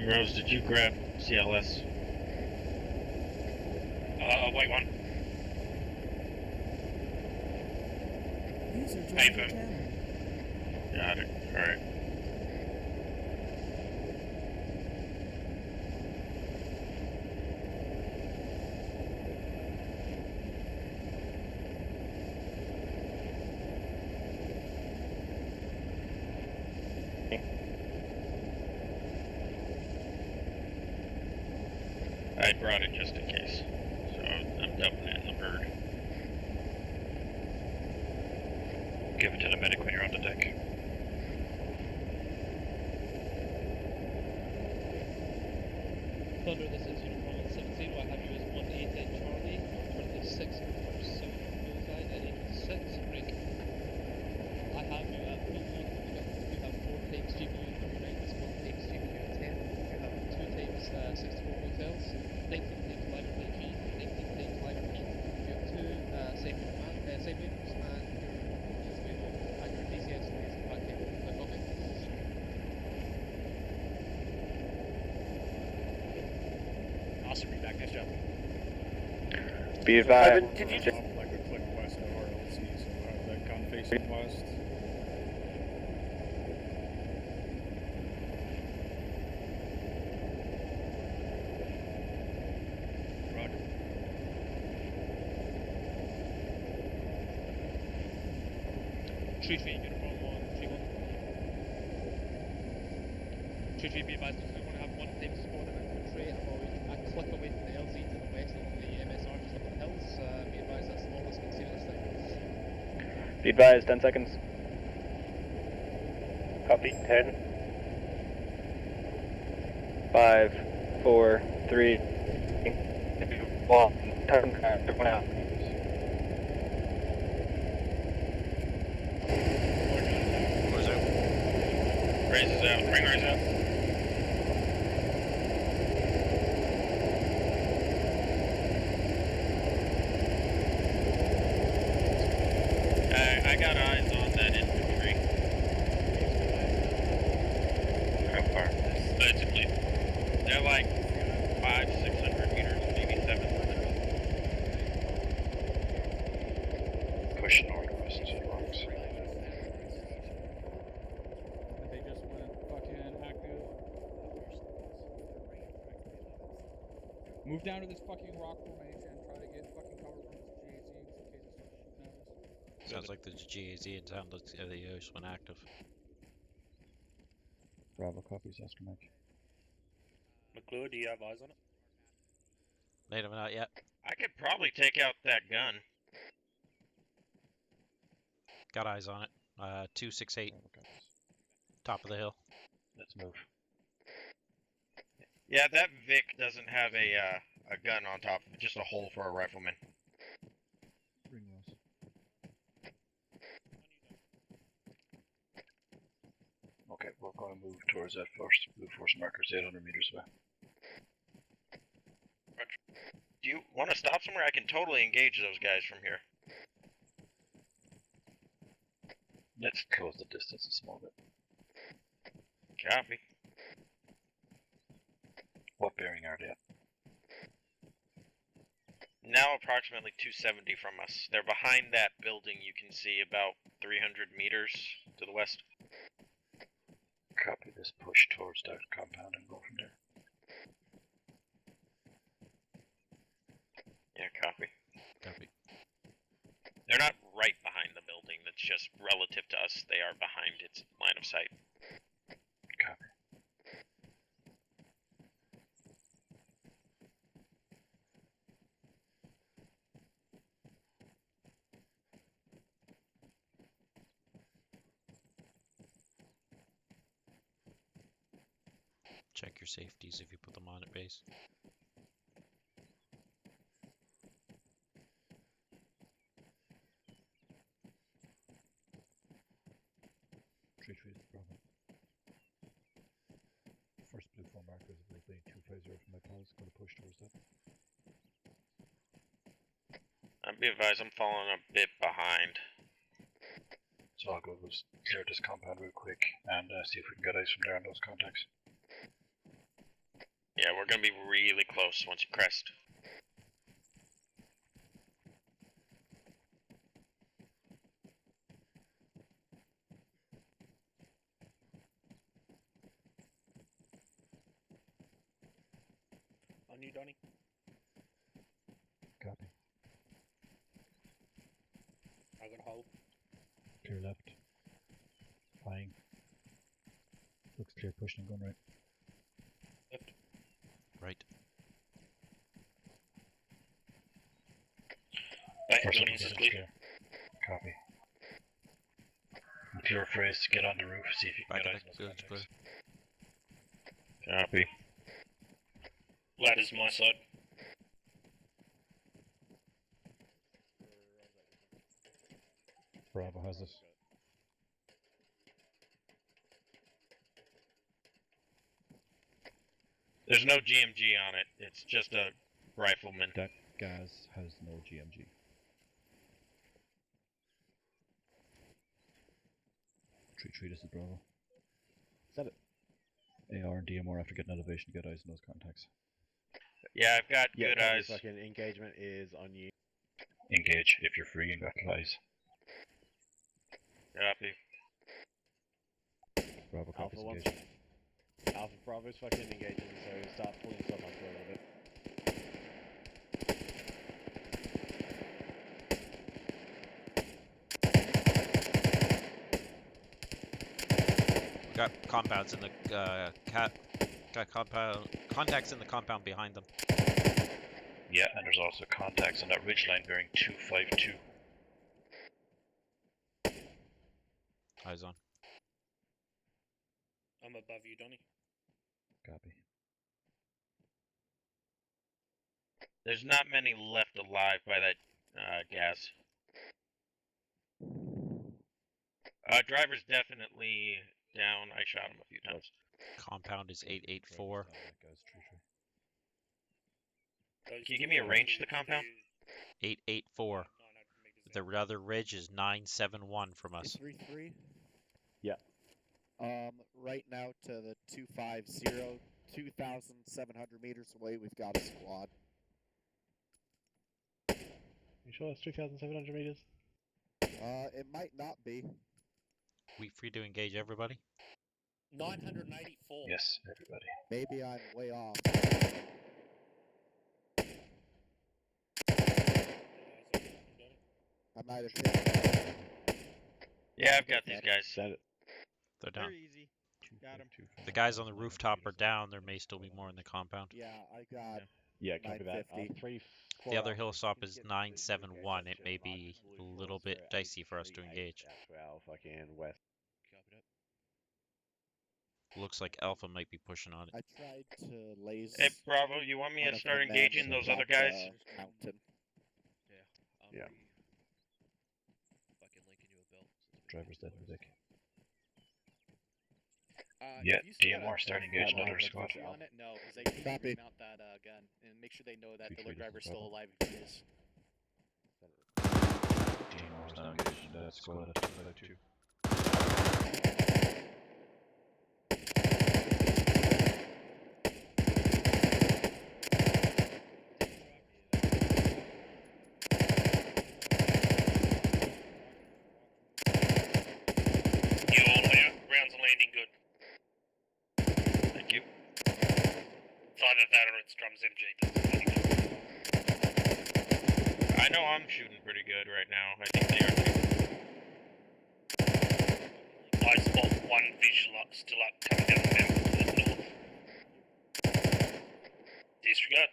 Rose, did you grab CLS? White one. Hey, phone. Got it. Alright. I brought it just in case, so I'm dumping it in the bird. Give it to the medic when you're on the deck. Thunder, this is Uniform 117. I have you as 188 Charlie, alternative 6 pursuit bullseye at 86. Break. I have you at full on. You have 4 tapes GPU 39, 1 tapes GPU 10. You have 2 tapes 64 hotels. 19 tapes live PG, 19 tapes live heat, you have 2 safe rooms, and your DCS is back here. Okay. Awesome, read back, nice job. Be advised. Did you just like a click west of RLC, so that gun facing west? Uniform 131. 3 be advised, we're going to have 1 tape squad of infantry about a click away from the LZ to the west along the MSR just up in the hills. Be advised that's the longest we can see this thing. Be advised, 10 seconds. Copy, 10. 5, 4, 3, 1, turn out. Raises out, ring raise out. I got eyes on that infantry. How far? It's a fleet. They're like 500-600 meters, maybe 700. Push northwest, rocks. Move down to this fucking rock formation and try to get fucking cover from this GAZ in case it starts shooting at us. Sounds like the GAZ in town looks the AUX one active. Bravo copies, estimate. McClure, do you have eyes on it? Native not yet. I could probably take out that gun. Got eyes on it. 268. Bravo copies. Top of the hill. Let's move. Yeah, that Vic doesn't have a gun on top of it, just a hole for a rifleman. Ring Ross. Okay, we're going to move towards that first blue force markers 800 meters away. Do you want to stop somewhere? I can totally engage those guys from here. Let's close the distance a small bit. Copy. What bearing are they at? Now approximately 270 from us. They're behind that building you can see about 300 meters to the west. Copy this. Push towards that compound and go from there. Yeah, copy. Copy. They're not right behind the building, that's just relative to us, they are behind its line of sight. Copy. Check your safeties if you put them on at base. Tree Bravo. First blue force markers is roughly 250 from my pals. Going to push towards that. Be advised, I'm falling a bit behind. So I'll go clear this compound real quick and see if we can get eyes from there on those contacts. Yeah, we're gonna be really close once you crest. On you, Donnie. Copy. I got a hole. Clear left. Flying. Looks clear, pushing and going right. Left. Right. Right, First Donnie's is clear. Copy. And clear phrase, get on the roof, see if you can Back get of eyes the on those building's contacts. clear. Copy. Ladder's my side. Bravo has it. There's no GMG on it, it's just a rifleman. That gas has no GMG. Tree, this is Bravo. Is that it? AR and DMR after getting elevation, get eyes on those contacts. Yeah, I've got Yeah, good copy, eyes. fucking engagement is on you. Engage if you're free and got eyes. Copy. Bravo Alpha copies 1. engage. Alpha Bravo's fucking engaging, so start pulling yourself up for a little bit. We got compounds in the got contacts in the compound behind them. Yeah, and there's also contacts on that ridge line bearing 252. Eyes on. I'm above you, Donnie. Copy. There's not many left alive by that gas. Driver's definitely down. I shot him a few times. Compound is 884. Can you give me a range to the compound? 884. The other ridge is 971 from us. 3-3? Yeah. Right now to the 250, 2,700 meters away, we've got a squad. You sure it's 2,700 meters? It might not be. We free to engage everybody? 984. Yes, everybody. Maybe I'm way off. I might have hit. Yeah, I've got these guys. That it. They're down. Very easy. Got him. The guys on the rooftop are down. There may still be more in the compound. Yeah, I got. Yeah, copy that. 950. The other hilltop is 971. It may be a little bit dicey for us to engage. Out to our fucking west. Looks like Alpha might be pushing on it. I tried to laze. Hey, Bravo, you want me one to of start the men engaging those other up guys? the mountain. Yeah. Fucking linking you a belt. Driver's dead, Vic. Yeah, if you still got DMR a start engage Atmo, another that's squad. on it, no, because they can Copy. mount that gun and make sure they know that the Retreat load driver's is still Bravo. alive if he is. DMR's now engaged in that squad at 252. You all there? Rounds are landing good. Thank you. It's either that or it's drums MG that's landing good. I know I'm shooting pretty good right now. I think they are too. I spot one visual up, still up, coming down the mountain to the north. Disregard.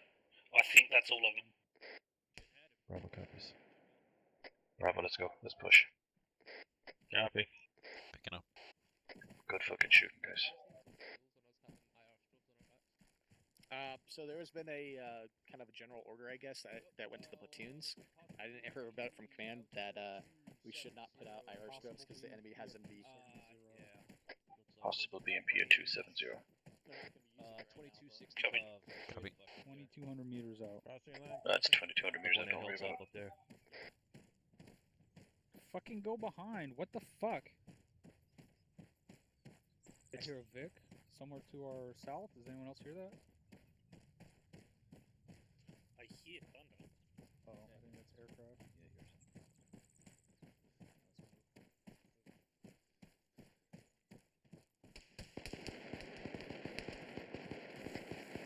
I think that's all of them. Bravo copies. Bravo, let's go. Let's push. Copy. Picking up. Good fucking shooting, guys. So there has been a kind of a general order, I guess, that went to the platoons. I didn't hear about it from command that we should not put out IR scopes because the enemy has MB. Possible BMP at 270. 2260. Copy. Copy. 2,200 meters out. That's 2200 meters, I don't worry about it. there. Fucking go behind. What the fuck? I hear a Vic somewhere to our south. Does anyone else hear that? I hear thunder. Oh, I think that's aircraft.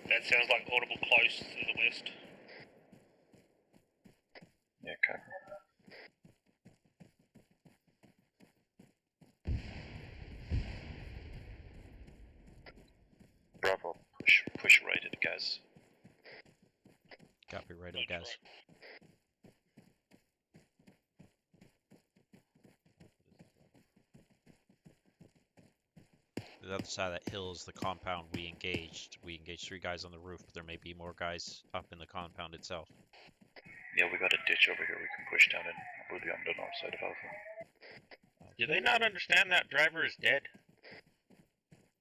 That sounds like audible close to the west. Yeah, okay. Bravo, push right at the guys. Copy right on guys. The other side of that hill is the compound we engaged. We engaged 3 guys on the roof, but there may be more guys up in the compound itself. Yeah, we got a ditch over here we can push down in. We'll be on the north side of Alpha. Do they not understand that driver is dead?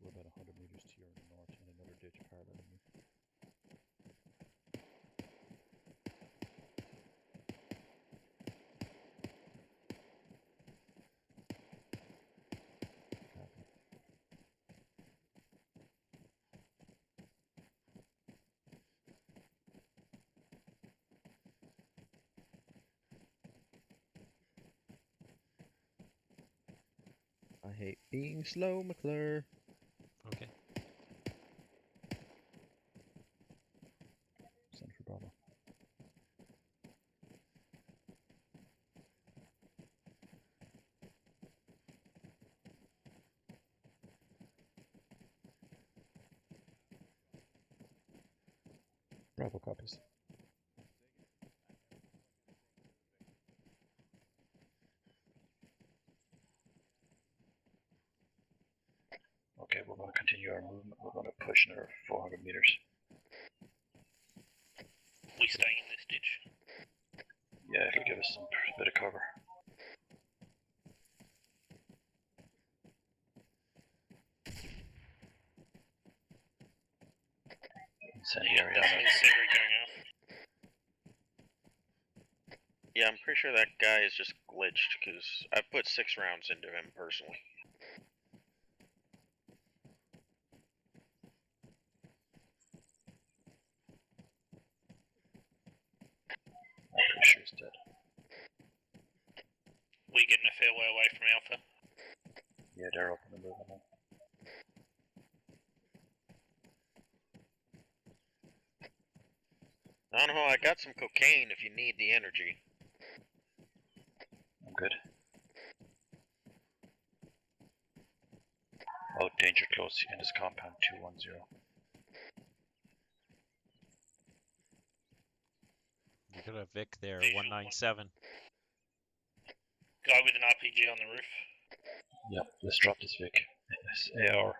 We're about 100 meters to your north in another ditch parallel to me. Copy. I hate being slow, McClure. Okay. Send for Bravo. Bravo copies. Okay, we're going to continue our movement. We're going to push another 400 meters. We staying in this ditch. Yeah, it'll give us some bit of cover. Incendiary on it. Incendiary going out. Yeah, I'm pretty sure that guy is just glitched because I put 6 rounds into him personally. I'm pretty sure he's dead. We getting a fair way away from Alpha. Yeah, they're up and moving now. I don't know, I got some cocaine if you need the energy. I'm good. Oh, danger close in this compound 210. You got a Vic there, Visual 197. Guy with an RPG on the roof. Yep, let's drop this Vic. This AR.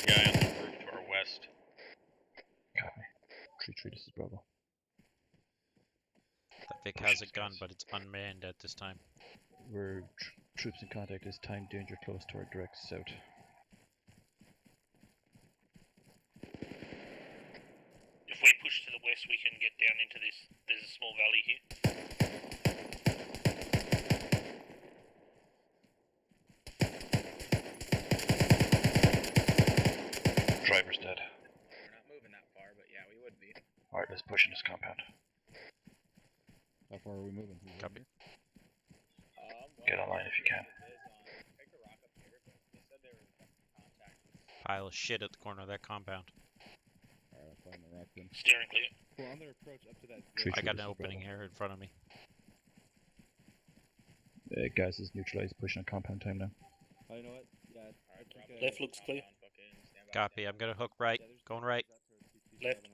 guy on the roof to our west. Copy. Tree, this is Bravo. That Vic has a gun, but it's unmanned at this time. We're troops in contact this time, danger close to our direct south. If we push to the west, we can get down into this. There's a small valley here. Driver's dead. We're not moving that far, but yeah, we would be. Alright, let's push in this compound. How far are we moving? Copy. Get online if you can. Pile of shit at the corner of that compound. Alright, I'll find the rock then. Steering clear. We're on their approach up to that. I got this an is opening Bravo. here in front of me. Gas is neutralized, pushing on compound time now. Oh, you know what? Yeah. Left looks clear. Copy. I'm gonna hook right. Going right. Left.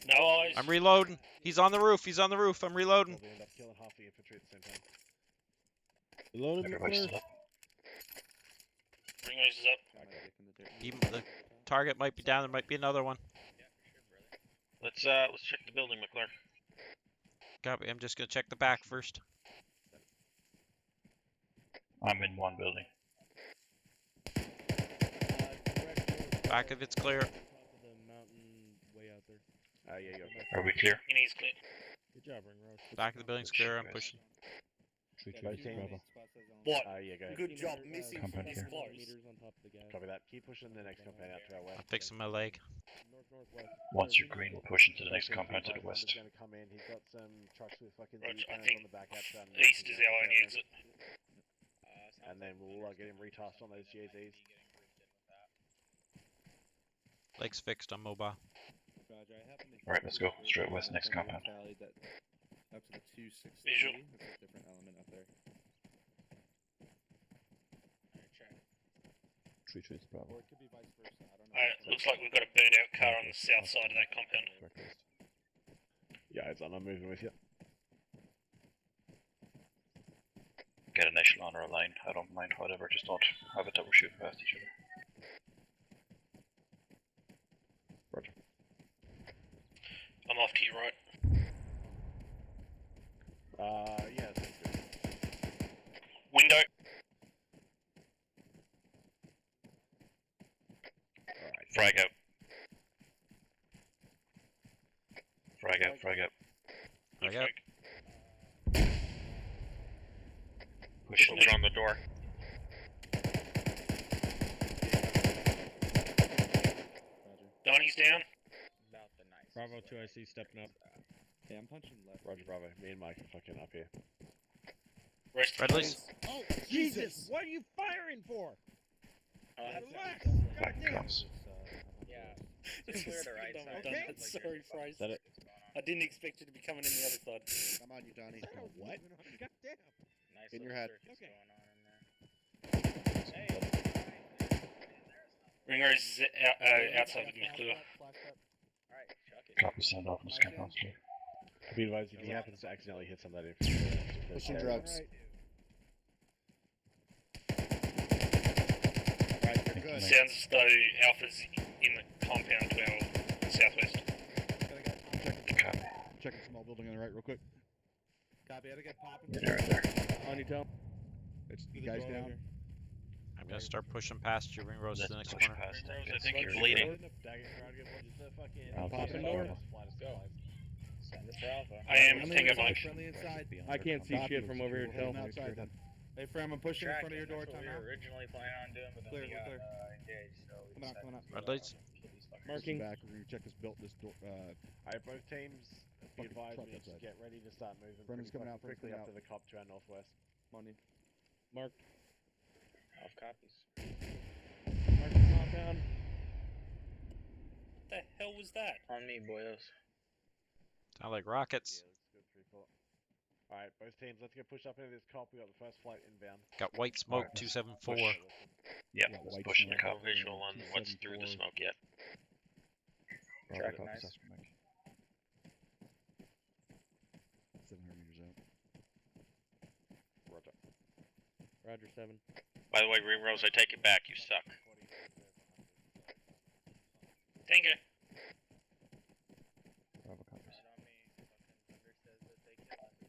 No eyes. I'm reloading. He's on the roof. He's on the roof. I'm reloading. We'll end up killing half the infantry at the same time. Everybody's still up. Ring race is up. Even the target might be down. There might be another one. Let's check the building, McClure. Copy. I'm just gonna check the back first. I'm in one building. Back of it's clear. Are we clear? He needs clear. Good job, Ringrose. Back of the building's clear. I'm pushing. Tree, this is Bravo. What? Yeah, go ahead. Good job missing from Compound this here. close. Copy that. Keep pushing the next compound out to our west. I'm fixing my leg. Once you're green, we'll push into the next compound to the west. He's gonna come in. He's got some trucks with fucking Roger, I D-pans think on the back outside. East is our only exit. And then we'll get him retasked on those GZs. Leg's fixed. I'm mobile. Alright, let's go. Straight west, next compound. Up to the 260. Visual. That's a different element up there. Tree, this is Bravo. Or it could be vice versa. I don't know. Alright, looks like we've got a burnt out car on the south side of that compound. Yeah, it's on. I'm moving with you. Get an echelon or a line. I don't mind whatever, just don't have it that we're shooting past each other. Roger. I'm off to your right. Yeah, that's good. Window. Alright. Frag out. Frag out, frag out. Frag out. Push Soldier on the door. Donnie's down. Bravo 2 IC stepping up. Yeah, I'm punching left. Roger, Bravo. Me and Mike are fucking up here. Rest Redley's. Oh, Jesus! What are you firing for? Back comes. Just clear the right side. Okay. Sorry, Fries. Is that it? I didn't expect you to be coming in the other side. Come on, you Donnie. What? Goddamn. Nice In your little head. circus Okay. going on in there. Ring race is outside of McClure. Alright, chuck it. Copy, send off in this compound. Be advised if he happens to accidentally hit some of that infantry. Pushing drugs. Right, you're good. Sounds as though Alpha's in the compound to our southwest. Copy. Checking small building on the right real quick. Copy, how to get popping. Yeah, right there. On you, Tom. It's you guys down. I'm gonna start pushing past you. Ring Rose to Let's the next push corner. past them. I think you're bleeding. Popping north. Let's go. Send it for Alpha. I am Tango Mike. Friendly inside. I can't see shit from over here. Tell me outside then. Hey, Fram, I'm pushing in front of your door. That's what Time we out. were originally planning on doing, but then Clear, we we're got clear. engaged, so we Coming up, decided coming up. to Red go lights. kill these fuckers. Marking back. We're gonna check this built. This door. Alright, both teams, be Fucking advised, truck we need to outside. get ready to start moving. Brendan's pretty coming out, quickly Brendan's up to coming the cop to our northwest. Money. Marked. Off copies. Marking compound. What the hell was that? On me, boyos. Sound like rockets. Yeah, let's go 3-4. Alright, both teams, let's get pushed up into this cop. We got the first flight inbound. Got white smoke. Alright, 274. push. Yeah, Yeah, let's white push in the smoke. No cop. visual on what's through the smoke yet. Track it, Copy, nice. Sasker Mike. 700 meters out. Roger 7. By the way, Rimrose, I take it back. You suck. Thank you. Bravo copies.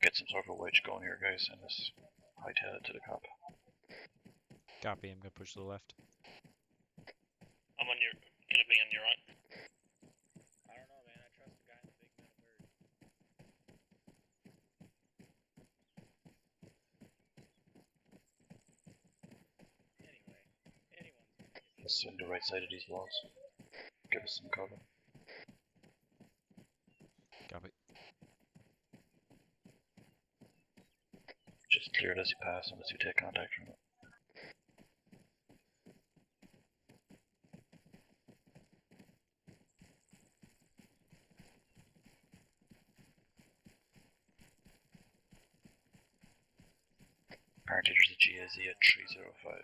Get some sort of a wedge going here, guys, and let's hightail it to the cop. Copy, I'm gonna push to the left. I'm on your. Gonna be on your right. I don't know, man. I trust the guy in the big metal bird. Anyway, anyone's gonna get Let's swing the right side of these walls. Give us some cover. Copy. Just clear it as you pass unless you take contact from it. Apparently there's a GAZ at 305.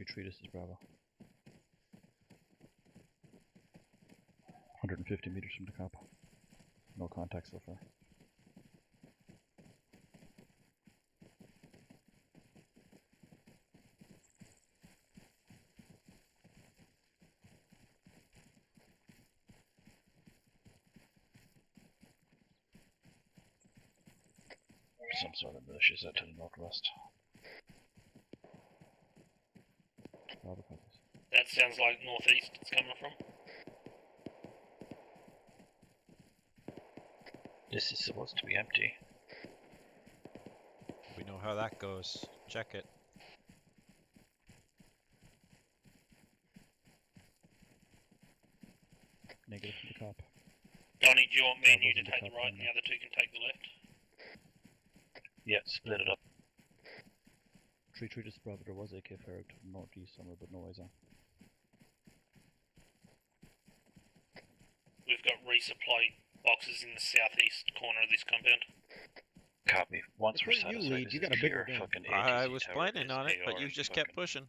Tree, this is Bravo. 150 meters from the cop. No contact so far. Some sort of militia's out to the northwest. Bravo copies. That sounds like northeast it's coming from. This is supposed to be empty. We know how that goes. Check it. Negative from the cop. Donnie, do you want me and you to Bravo's in the take the top right one and the other two can take the left? Yeah, split it up. Tree, this is Bravo. There was AK fire out to the northeast somewhere, but no eyes on. We've got resupply boxes in the southeast corner of this compound. Copy. Once we're Before you satisfied, lead, this you is got a bigger clear. gun. Fucking I ATC was tower planning is on it, but AR you and just kept fucking pushing.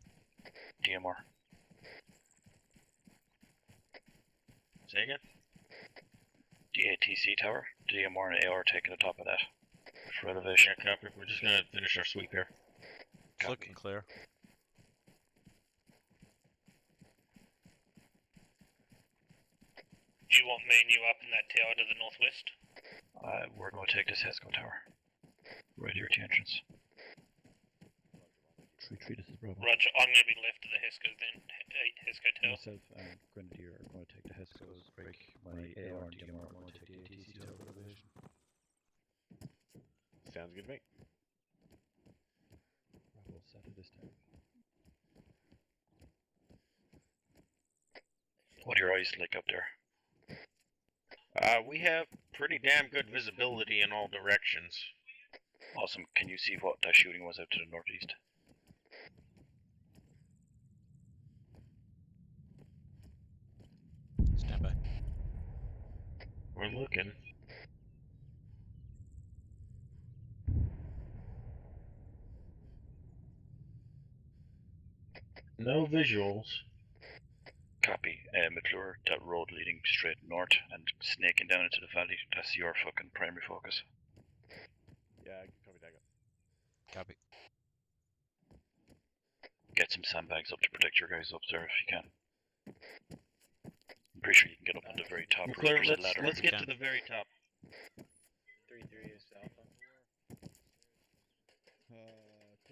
DMR. Say again? The ATC tower, DMR and AR taking the top of that. For elevation. Yeah, copy. We're just gonna finish our sweep here. It's looking clear. Do you want me and you up in that tower to the northwest? We're going to take this HESCO tower. Right here at the entrance. Tree, this is Bravo. Roger, I'm going to be left of the HESCO then. HESCO tower. Myself and Grenadier are going to take the HESCO's break. My AR and DMR are going to take the ATC tower elevation. Sounds good to me. Bravo set it this time. What do your eyes like up there? We have pretty damn good visibility in all directions. Awesome. Can you see what that shooting was out to the northeast? Stand by. We're looking. No visuals. Copy. McClure, that road leading straight north and snaking down into the valley, that's your fucking primary focus. Yeah, copy that. Copy. Get some sandbags up to protect your guys up there if you can. I'm pretty sure you can get up on the very top. McClure, There's a ladder. let's get can. to the very top. 3-3 is Alpha.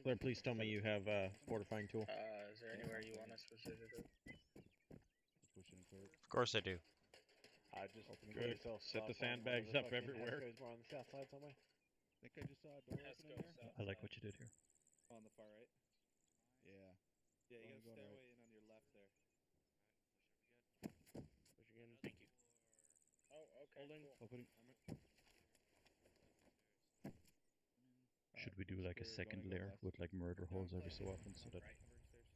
Claire, please tell me you have a fortifying tool. Is there anywhere you want us specifically? Of course I do. I just Good. set the sandbags up everywhere. More on the south side somewhere. I think I just saw a door open in there. I like what you did here. On the far right. Yeah. Yeah, you gotta stay away in on your left there. Push again. Thank you. Oh, okay. Holding. Cool. Opening. should we do like a second layer with like murder holes every so often so that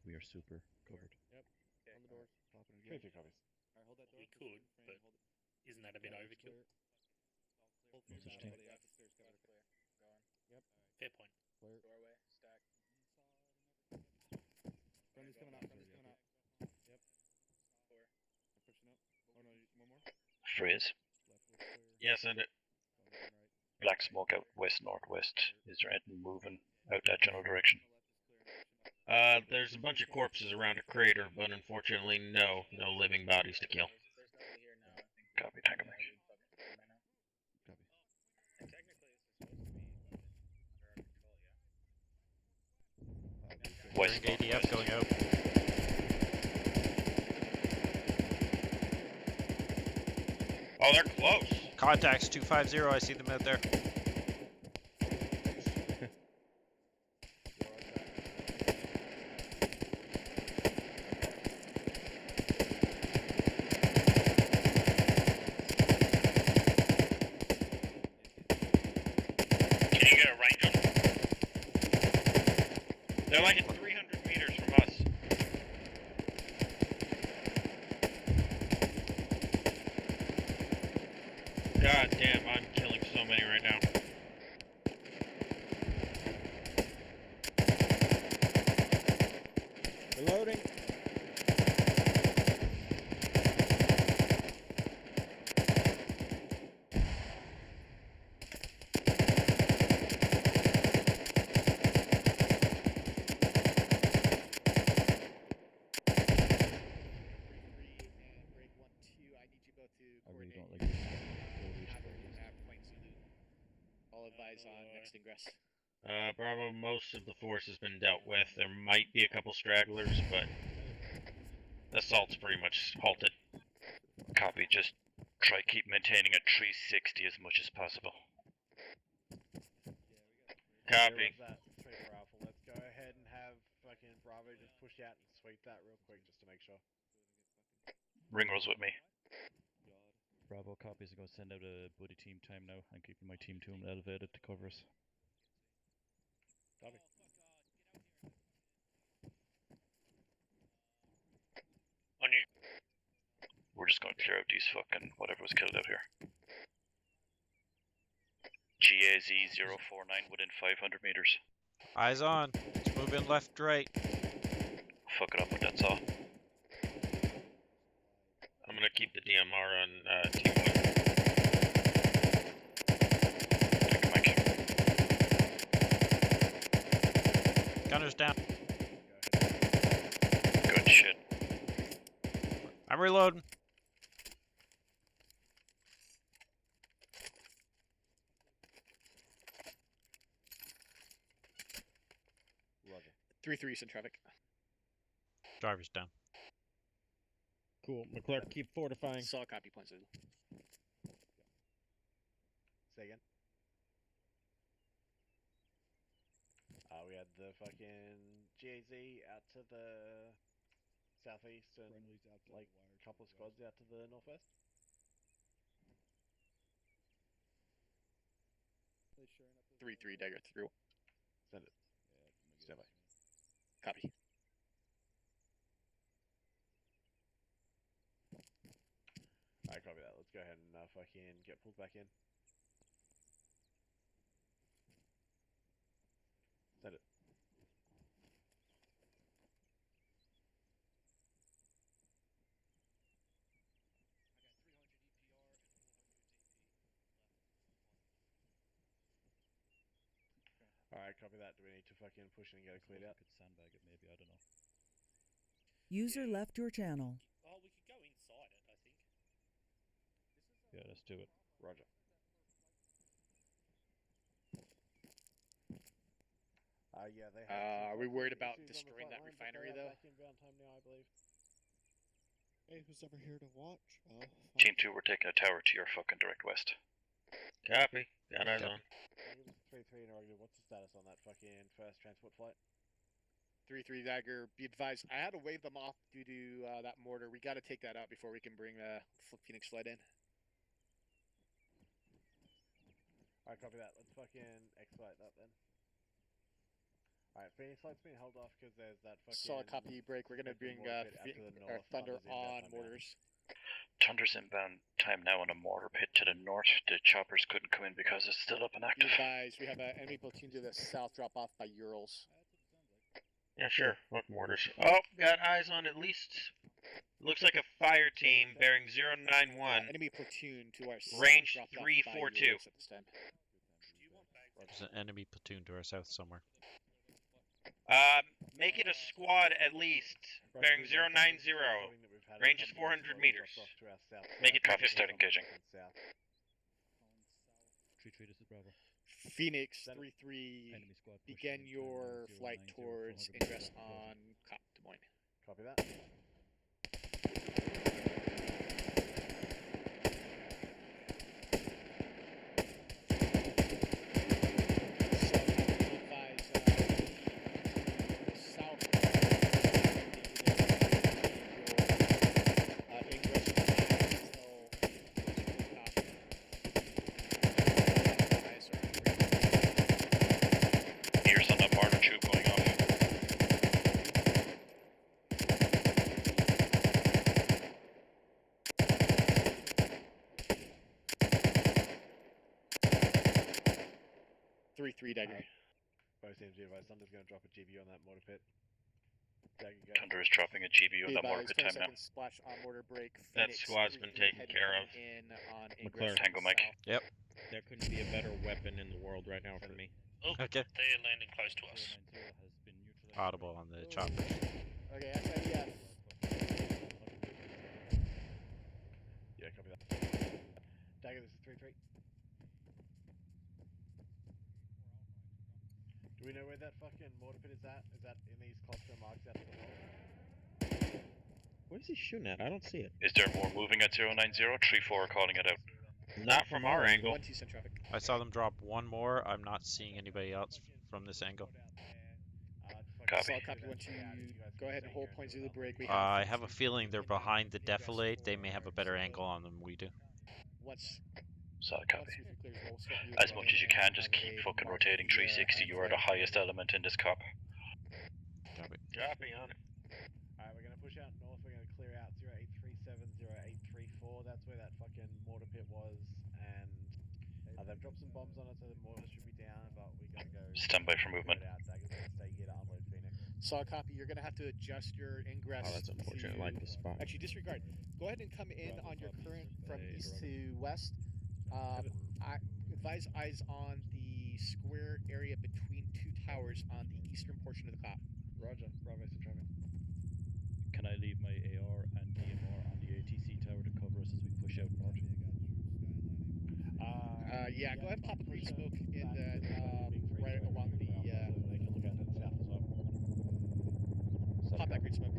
we are super covered? Yep. On the doors. Popping again. 23 copies. Alright, hold that door. We could, but isn't that a bit overkill? No such thing. Yep. Fair point. Clear. Doorway, stack. Friendly's coming out. Friendly's coming out. Yep. 4. I'm pushing up. Oh no, one more. Freeze. Left was clear. Yeah, send it. One right. Black smoke out west northwest. Is there anything moving out that general direction? There's a bunch of corpses around a crater, but unfortunately, no living bodies to kill. There's nobody here now. Copy, tanker mech. Copy. And technically, this is supposed to be under our control, yeah? West ADF going out. Oh, they're close. Contacts 250. I see them out there. Can you get a range on them? They're like at 300 meters from us. God damn, I'm killing so many right now. Reloading. I really don't like this. I'll advise on next ingress. Bravo, most of the force has been dealt with. There might be a couple stragglers, but the assault's pretty much halted. Copy, just try keep maintaining a 360 as much as possible. Copy. That 24 Alpha. Let's go ahead and have fucking Bravo just push out and sweep that real quick just to make sure. Ring rolls with me. Bravo copies. I'm going to send out a buddy team time now. I'm keeping my team 2 elevated to cover us. Copy. On you. We're just going to clear out these fucking whatever was killed out here. GAZ-049 within 500 meters. Eyes on. Let's move in left, right. Fuck it up with that saw. I'm gonna keep the DMR on Team 1. Tanker mech. Gunner's down. Good shit. I'm reloading. Roger. 3-3 in traffic. Driver's down. Cool. McClure, keep fortifying. Saw copy points. Say again. We had the fucking GAZ out to the southeast and like a couple of squads out to the northwest. 3-3 dagger through. Send it. Stand by. Copy. Alright, copy that. Let's go ahead and fucking get pulled back in. Send it. Alright, copy that. Do we need to fucking push in and get it cleared out? Could sandbag it maybe, I don't know. User left your channel. Oh, we could go inside it, I think. Yeah, let's do it. Roger. Yeah, they have Are we worried about destroying that refinery, though? Back inbound time now, I believe. Hey, who's ever here to watch? Oh, Team 2, we're taking a tower to your fucking direct west. Copy. Got eyes on. 3-3 interrogative. What's the status on that fucking first transport flight? 3-3 dagger. Be advised, I had to wave them off due to that mortar. We got to take that out before we can bring Phoenix flight in. Alright, copy that. Let's fucking expedite that then. Alright, Phoenix Light's been held off because there's that fucking... Solid copy, break. We're gonna bring mortar pit out to the north, Thunder Thunder's inbound on time now. mortars. Thunder's inbound time now on a mortar pit to the north. The choppers couldn't come in because it's still up and You active. guys, we have an enemy platoon to the south, drop off by Urals. Yeah, sure. Fuck mortars. Oh, got eyes on at least. Looks like a fire team bearing 091. Enemy platoon to our Range south, dropped off 342. by Urals at this time. There's an enemy platoon to our south somewhere. Make it a squad at least, bearing 090. Range is 400 meters. Make it Copy, 350. start engaging. Retreat, this is Bravo. Phoenix 3-3, Enemy squad pushing begin in your 090, flight 400 towards meters ingress south. on Des Moines. Copy that. Ears on that mortar tube going off. Three dagger. Both teams be advised, Thunder's going to drop a GB on that mortar pit. Dagger go. Thunder is dropping a GBU on that mortar pit 20 time now. seconds, splash on mortar break. That Phoenix squad's been 3-3, taken head care of. In on McClure. ingress Tango Mike. south. Yep. There couldn't be a better weapon in the world right now for me. Oh, Okay. they're landing close to us. 090 has been neutralized. Audible on the chopper. Okay, SIDF. Yeah, copy that. Dagger, this is 3-3. Do we know where that fucking mortar pit is at? Is that in these cluster marks out to the north? What is he shooting at? I don't see it. Is there more moving at 090? 3-4 are calling it out. Not from our angle. 1 T traffic. I saw them drop one more. I'm not seeing anybody else from this angle. Copy. Solid copy. 1 2. Go ahead and hold point zero break. We I have a feeling they're behind the defilade. They may have a better angle on them than we do. Once Solid copy. we clear the whole stuff, you As go much ahead as you and can, just have keep a fucking mark rotating the, 360. You are the highest element in this cop. Copy. Copy on it. Alright, we're going to push out north. We're going to clear out 0837, 0834. That's where that fucking mortar pit was. And they've dropped some bombs on it, so the mortar should be down. But we're going to go. Stand by for movement. Out. Dagger's going to stay here to unload Phoenix. Solid copy. You're gonna have to adjust your ingress. Oh, that's unfortunate. I like this spot. Actually, disregard. Go ahead and come in on your current from east to west. I advise eyes on the square area between two towers on the eastern portion of the cop. Roger, Bravo to traffic. Can I leave my AR and DMR on the ATC tower to cover us as we push out north? Yeah. Go ahead and pop a green smoke in the right along the. They can look out to the south as well. Pop that green smoke.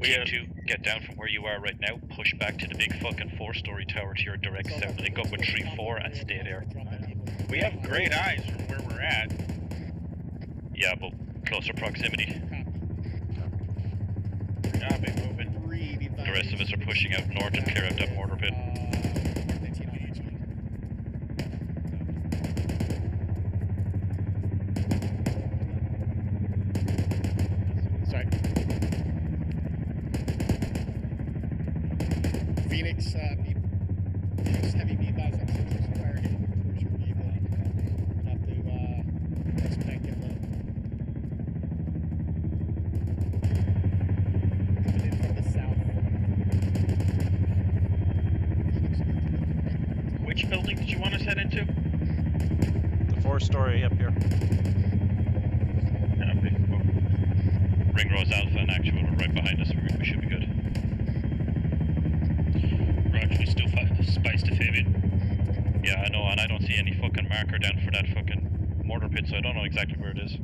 Team 2, get down from where you are right now, push back to the big fucking 4-story tower to your direct south, link up with 3-4 and stay there. We have great eyes from where we're at. Yeah, but closer proximity. Copy, moving. The rest of us are pushing out north and clear out that mortar pit. Sorry. Phoenix, Phoenix heavy B-Vibes on 6 fire heading towards your vehicle. We'll have to expedite get low. Coming in from the south. Which building did you want us head into? The 4-story up here. Copy. Ring Rose Alpha and Actual are right behind us. We should be good. Roger, we still spaced a fair bit. Yeah, I know, and I don't see any fucking marker down for that fucking mortar pit, so I don't know exactly where it is.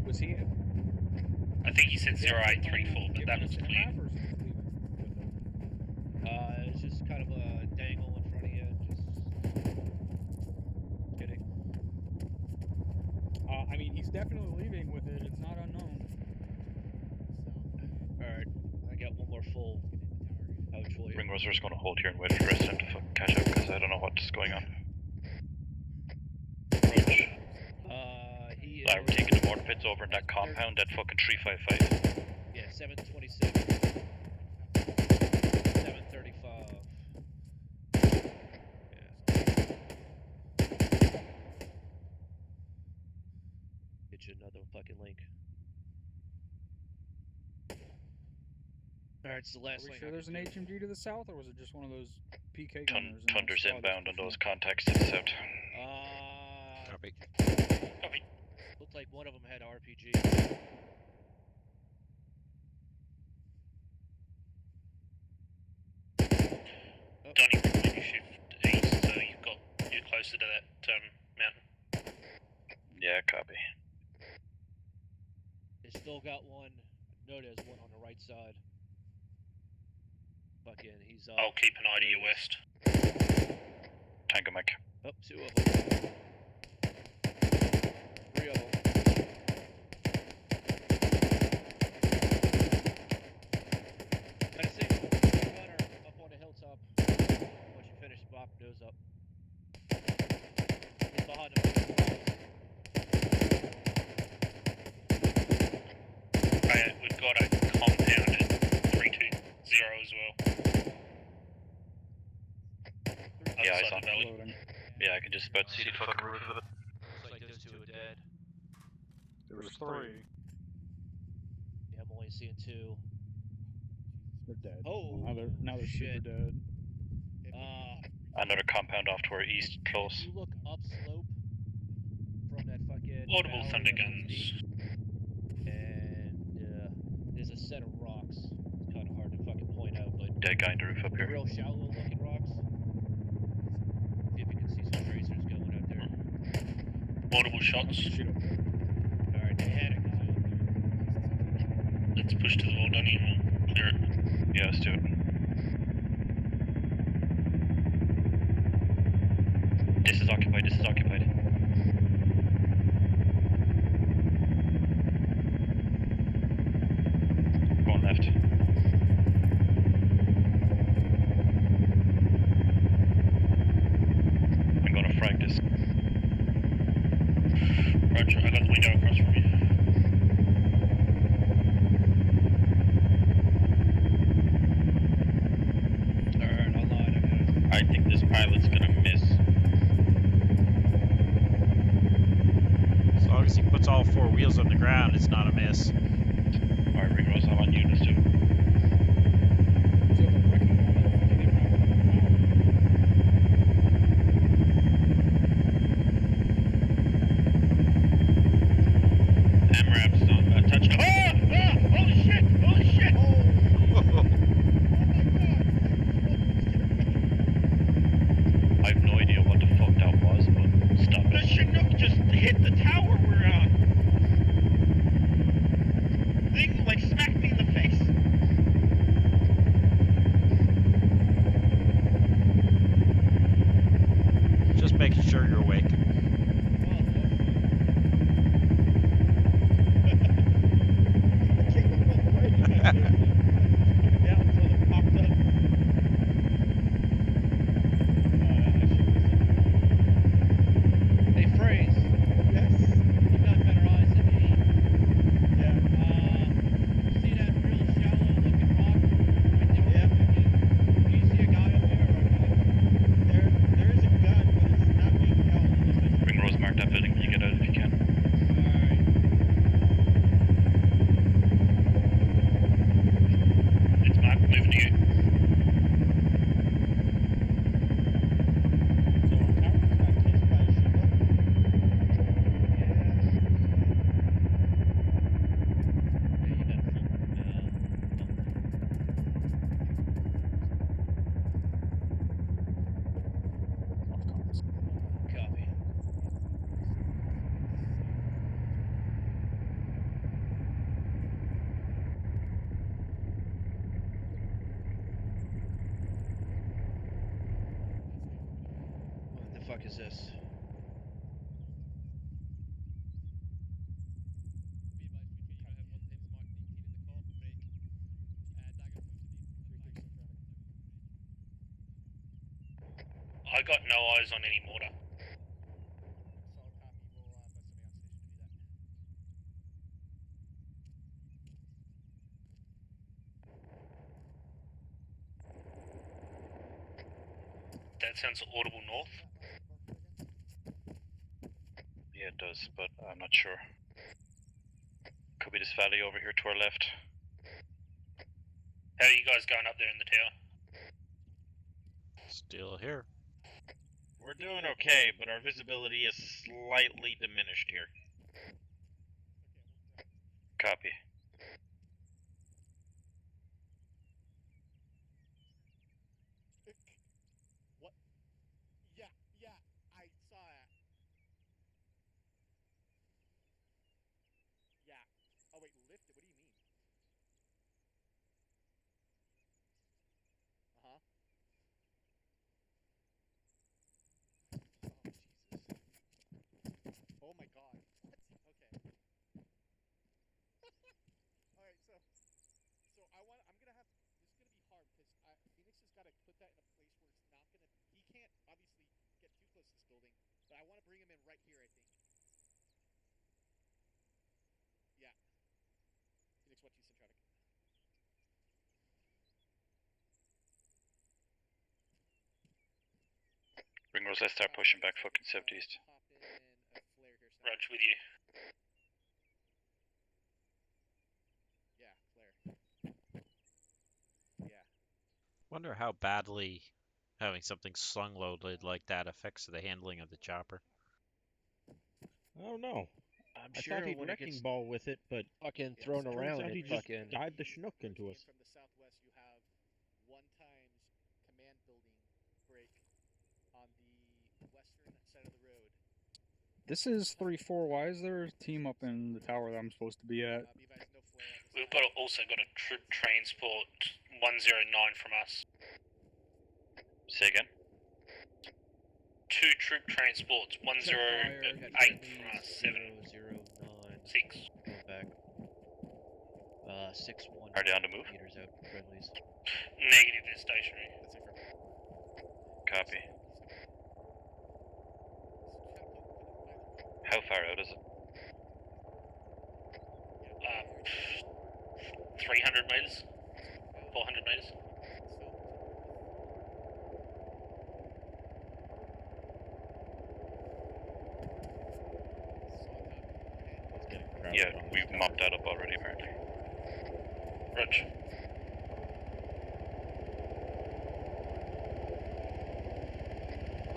Was he? I think he said 0834, but that was clear. It's just kind of a dangle in front of you. Just kidding. I mean, he's definitely leaving with it. It's not unknown. Alright, I got one more full pouch for you. Ring Roser's going to hold here and wait for the rest of them to fucking catch up, because I don't know what's going on. We're taking the mortar pits over in that compound at fucking 355. Yeah, 727. 735. Get you another fucking link. Alright, it's the last Are we link. sure I there's an can do. HMG to the south, or was it just one of those PK gunners? Thunder's inbound on those contacts to the south. Copy. Copy. Looked like one of them had RPG. Donnie, when you shift east, so you're closer to that mountain. Yeah, copy. They still got one. No, there's one on the right side. Fucking, he's I'll keep an eye to your west. Tango Mike. Up, 2 of them. 3 of them. Gotta see runner up on the hilltop. Once you finish, Bob nose up. He's behind him. We've got a compound at 320 as well. Yeah, Outside eyes on. the valley. Yeah, I can just about see the fucking roof of it. Looks like those 2 are dead. There was 3. Yeah, I'm only seeing 2. They're dead. Oh, now they're shit. super dead. Another compound off to our east, close. If you look upslope from that fucking Audible valley thunder that was guns. deep, and there's a set of rocks. It's kind of hard to fucking point out, but Dead guy in the roof up here. real shallow looking rocks. See if you can see some tracers going out there. Multiple shots. Alright, they had a guy up there. Let's push to the wall, Donnie, and we'll clear it. Yeah, let's do it. This is occupied, this is occupied. Going left. I'm gonna frag this. Roger, I got the window across from you. Alright, I lied. I think this pilot's gonna miss. As long as he puts all 4 wheels on the ground, it's not a miss. Alright, Ringrose, I'm on you, let's do it. MRAP's on touchdown. Holy shit! Holy shit! I have no idea what the fuck that was, but stop The it. Chinook just hit the tower we're on. Thing like smacked me in the face. Just making sure you're awake. Hey, Phrase. Yes. You got better eyes than me. Yeah. You see that real shallow looking rock? Right there. Yeah. Do you see a guy up there or a gun? There is a gun, but it's not being held. It looks like Ringrose, mark that building when you get out if you can. Alright. It's Mark, moving to you. Copy. What the fuck is this? I got no eyes on any mortar. that sounds audible north. Yeah, it does, but I'm not sure. Could be this valley over here to our left. How are you guys going up there in the tower? Still here. We're doing okay, but our visibility is slightly diminished here. Copy. What? Yeah, I saw that. Yeah. Oh wait, lift it. What do you mean? Uh-huh. Oh, Jesus. Oh my God. What? Okay. All right, so I'm gonna have. This is gonna be hard because Phoenix has got to put that in a place where it's not gonna. He can't obviously get too close to this building, but I want to bring him in right here. I think. Yeah. Phoenix, what Houston traffic? Ringrose, let's start pushing back fucking southeast. Pop in a flare here. Snap. Roger with you. Yeah, flare. Yeah. Wonder how badly having something slung loaded like that affects the handling of the chopper. I don't know. I'm I sure thought he'd when it wrecking gets ball with it, but fucking thrown Turns around, turns out he it just fucking. dived the schnook into us. From the southwest, you have 1 times command building break on the western side of the road. This is 3-4. Why is there a team up in the tower that I'm supposed to be at? Be advised, no flare on this We've side. also got a troop transport 109 from us. Say again? 2 troop transports, 108 from us, 009. 6. Go back. 6-1. Are they on the move? Meters out from friendlies. Negative, they're stationary. That's it for. Copy. How far out is it? 300 meters, 400 meters. Yeah, we've mopped that up already, apparently. Roger.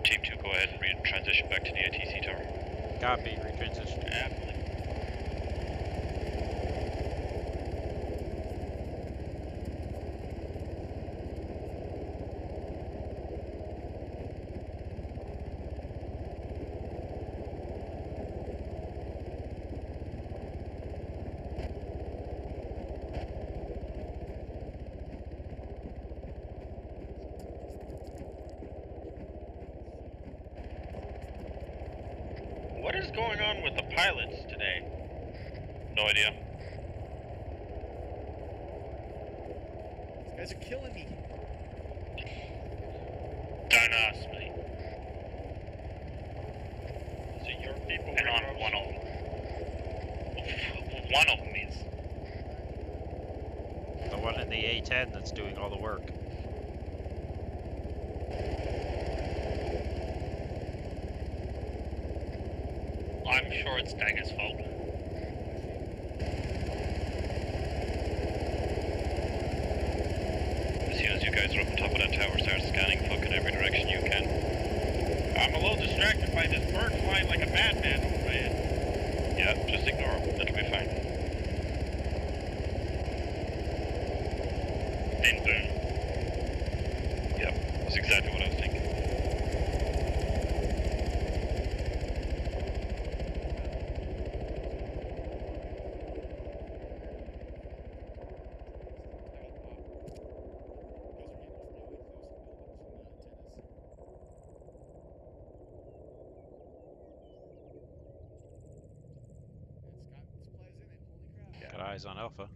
Team 2, go ahead and transition back to the ATC tower. Copy, retransition. What is going on with the pilots today? No idea. These guys are killing me. Don't ask me. Is it your people? And I'm one of them. One of them is. The one in the A10 that's doing all the work. I'm sure it's Dagger's fault. As soon as you guys are up on top of that tower, start scanning fucking every direction you can. I'm a little distracted by this bird flying like a madman over my head. Yeah, just ignore him. That'll be fine. Then boom. Yep, that's exactly what I was thinking. Got eyes on Alpha.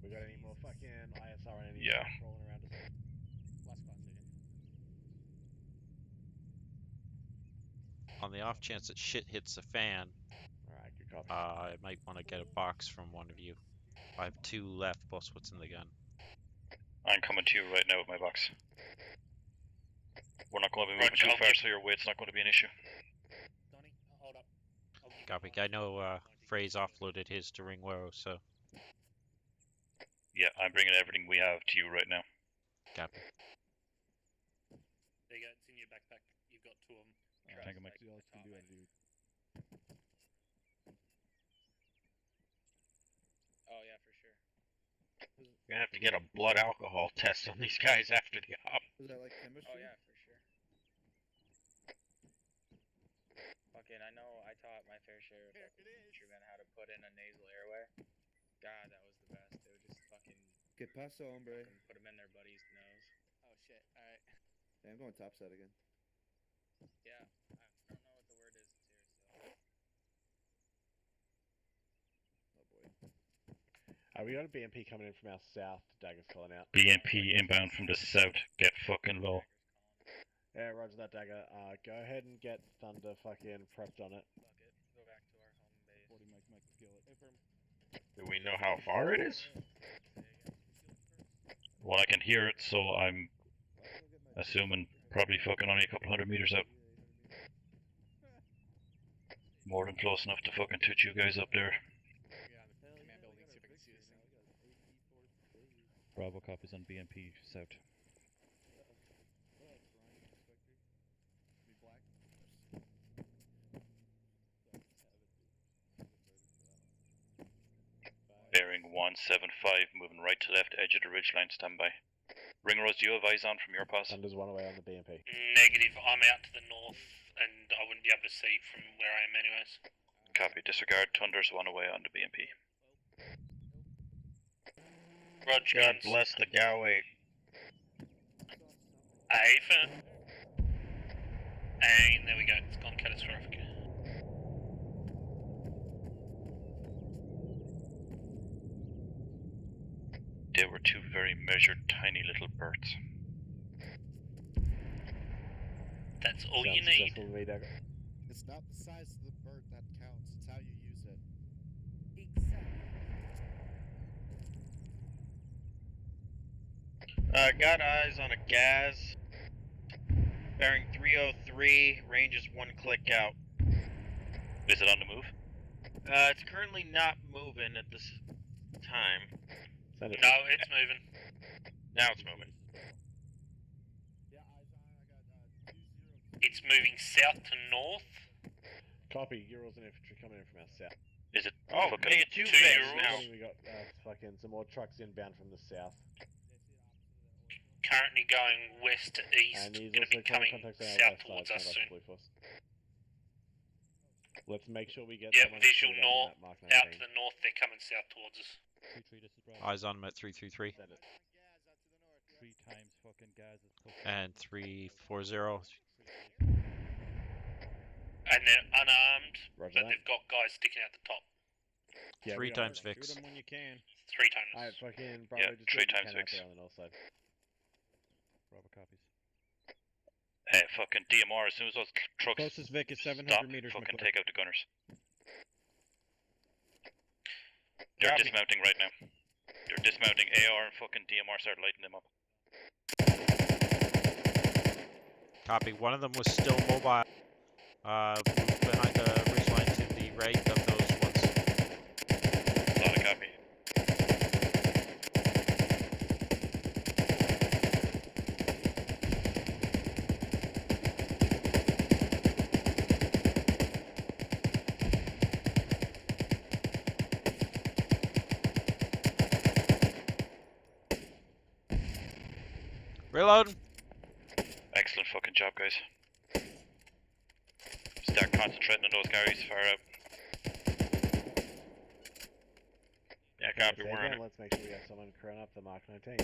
We got any more fucking ISR enemies Yeah. rolling around us? Last call, say again. On the off chance that shit hits the fan, Alright, good copy. I might want to get a box from one of you. I have 2 left plus what's in the gun. I'm coming to you right now with my box. We're not going to be moving Roger, too I'll far, get- so your weight's not going to be an issue. Donnie, hold up. Copy. I know Frey's offloaded his to Ringwell, so Yeah, I'm bringing everything we have to you right now. copy. There you go, it's in your backpack. You've got 2 of them. Tango Mike, you guys can do as you. Oh yeah, for sure. We're gonna have to get a blood alcohol test on these guys after the op. Is that like chemistry? Oh yeah, for sure. Fucking, I know I taught my fair share of fishermen how to put in a nasal airway. God, that was the best. They would just fucking Que paso, hombre? put them in their buddy's nose. Oh shit! All right. Yeah, I'm going topside again. Yeah, I don't know what the word is here, so. Oh boy. We got a BMP coming in from our south. Dagger's calling out. BMP inbound from the south. Get fucking low. Yeah, roger that, Dagger. Go ahead and get Thunder fucking prepped on it. Fuck it. Go back to our home base. 40 Mike skillet. Affirm. Do we know how far it is? Well, I can hear it, so I'm assuming probably fucking only a couple 100 meters out. More than close enough to fucking touch you guys up there. Command building, see if I can see this thing. Bravo copies on BMP south. Bearing 175, moving right to left, edge of the ridgeline, standby. Ringrose, do you have eyes on from your pass? Thunder's one away on the BMP. Negative, I'm out to the north, and I wouldn't be able to see from where I am anyways. Copy, disregard, Thunder's one away on the BMP. Roger, God guns. bless the Galway. Affirm. And there we go, it's gone catastrophic. They were 2 very measured, tiny little birds. That's all you Sounds need. successful to me, Dagger. It's not the size of the bird that counts, it's how you use it. Got eyes on a Gaz. Bearing 303, range is 1 click out. Is it on the move? It's currently not moving at this time. Send it. No, it's moving. Now it's moving. It's moving south to north. Copy, Urals and infantry coming in from our south. Is it Oh, fucking... make it 2 Two bits euros. now. We got fucking some more trucks inbound from the south. Currently going west to east. And he's Going to also be coming contacts on our south left towards side, us kind of soon. like Blue Force. Let's make sure we get Yep, someone visual stood up in north. that Mark Out 19. to the north, they're coming south towards us. 3-3, this is Bravo. Eyes on him at 333 Send it. 3 times fucking gas is close. and 340. And they're unarmed, Roger but that. they've got guys sticking out the top. Yeah, 3 we got times it. Vix. Shoot them when you can. 3 times. Alright, fucking Bravo, Yeah, just 3 do what you times can out Vix. there on the north side. Bravo copies. fucking DMR, as soon as those trucks Closest Vic is 700 stop, meters. fucking McClure. take out the gunners. They're Copy. dismounting right now. They're dismounting. AR and fucking DMR start lighting them up. Copy. One of them was still mobile. Moved behind the ridgeline to the right of those ones. Solid copy. Reload. Excellent fucking job, guys. Start concentrating on those guys far out. Yeah, copy, Okay, we're on then it. let's make sure we have someone crowing up the Mark 19.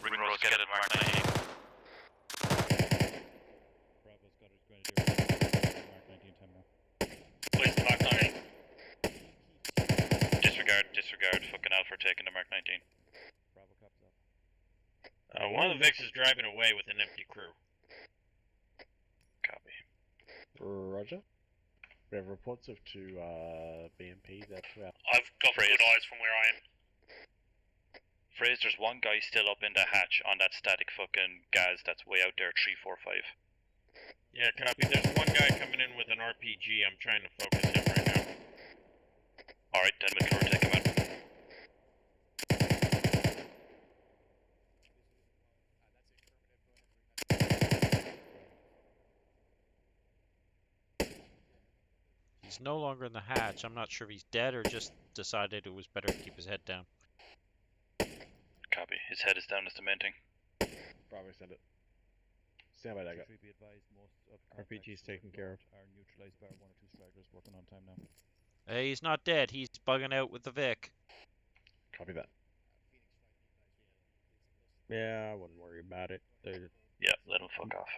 Ringrose, get it, Mark 19. Bravo's got his grenadier. Mark 19 time now. Where's the Mark 19? Disregard. Fucking Alpha taking the Mark 19. Bravo copies up. One of the Vix is driving away with an empty crew. Copy. Roger. We have reports of 2 BMP that's out. I've got Phrase. good eyes from where I am. Phrase, there's one guy still up in the hatch on that static fucking gas that's way out there, 345. Yeah, copy. There's one guy coming in with an RPG. I'm trying to focus him right now. Alright, then McClure, take him out. He's no longer in the hatch. I'm not sure if he's dead or just decided it was better to keep his head down. Copy. His head is down as the main thing. Bravo, send it. Stand by, Dagger. Be advised, most of RPG's taken care of. Are neutralized by 1 or 2 stragglers working on time now. Hey, he's not dead. He's bugging out with the Vic. Copy that. Yeah, I wouldn't worry about it. Yeah, let him fuck off.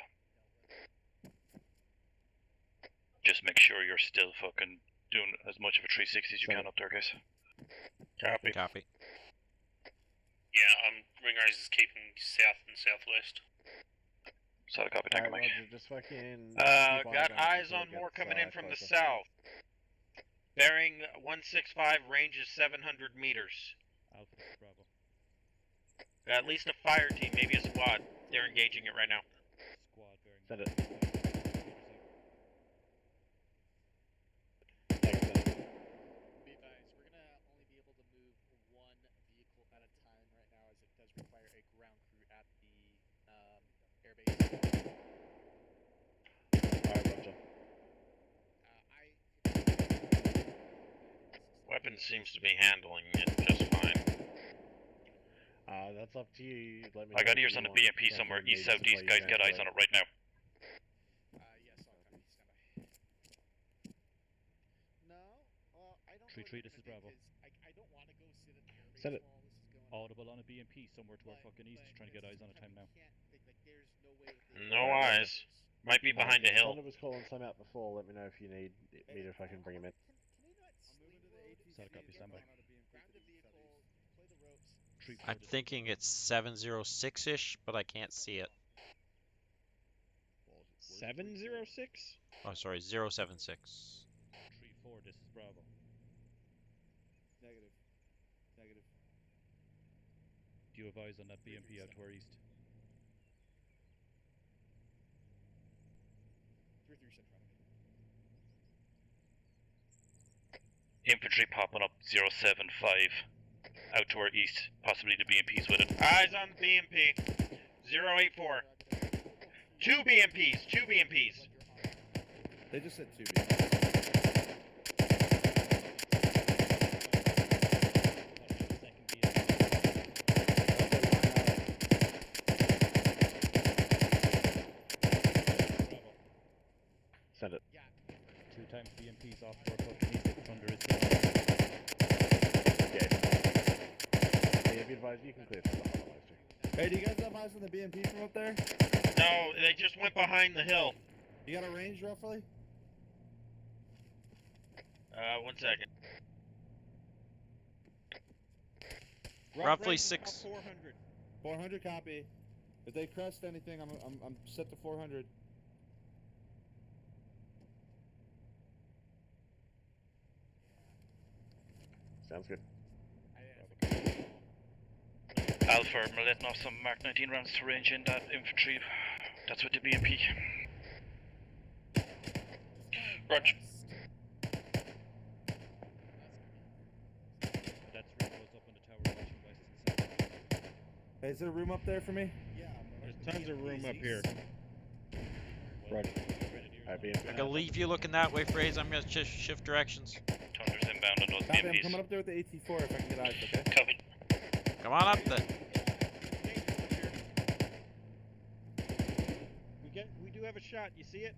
Just make sure you're still fucking doing as much of a 360 as you can up there, guys. Copy. Copy. Yeah, ring race is keeping south and southwest. Solid copy, thank you, Mike. Roger, just fucking... Got eyes on more coming in from the south. Bearing 165, range is 700 meters. Alpha, Bravo. At least a fire team, maybe a squad. They're engaging it right now. Squad bearing. Send it. Be advised, we're gonna only be able to move one vehicle at a time right now, as it does require a ground crew at the airbase. Alright, Roger. Weapon seems to be handling it just fine. That's up to you. Let me I got know if ears you on the want BMP fucking somewhere, maybe east, southeast, supply guys, get eyes on it right now. Yes, I'll copy. Stand by. No, I don't. 3-3, this is Bravo. I don't want to go sit at the airbase Send it. while this is going on. Audible on a BMP somewhere to our fucking east, trying to get eyes on a time now. There's no way that they No eyes. Might be behind a hill. Thunder was calling some out before. Let me know if you need me to fucking bring him in. Solid copy, stand by. Grab the vehicle, play the ropes. I'm thinking it's 706-ish, but I can't see it. 706? Oh, sorry, 076. 3-4, this is Bravo. Negative. Negative. Do you have eyes on that BMP out to our east? 3-3 in front of me. Infantry popping up 075 out to our east, possibly the BMP's with it. Eyes on the BMP. 084. Two BMPs. Two BMPs. They just said 2 Send it. 2 times BMPs off for fucking east. Thunder is Yeah, be advised, you can clear from the hollow, Hey, do you guys have eyes on the BMP from up there? No, they just went behind the hill. You got a range roughly? 1 second. Roughly 6. 400. 400 copy. If they crest anything, I'm set to 400. Sounds good. Alpha, we're letting off some Mark 19 rounds to range in that infantry. That's with the BMP. Roger. That's Ringo's up on the tower watching west and south. Hey, is there room up there for me? Yeah. There's tons of room up here. Roger. Alright, BMP. I'm gonna leave you looking that way, Phrase. I'm gonna shift directions. Thunder's inbound on those Copy, I'm BMPs. coming up there with the AT4 if I can get eyes, okay? Copy. Come on up then. We do have a shot. You see it?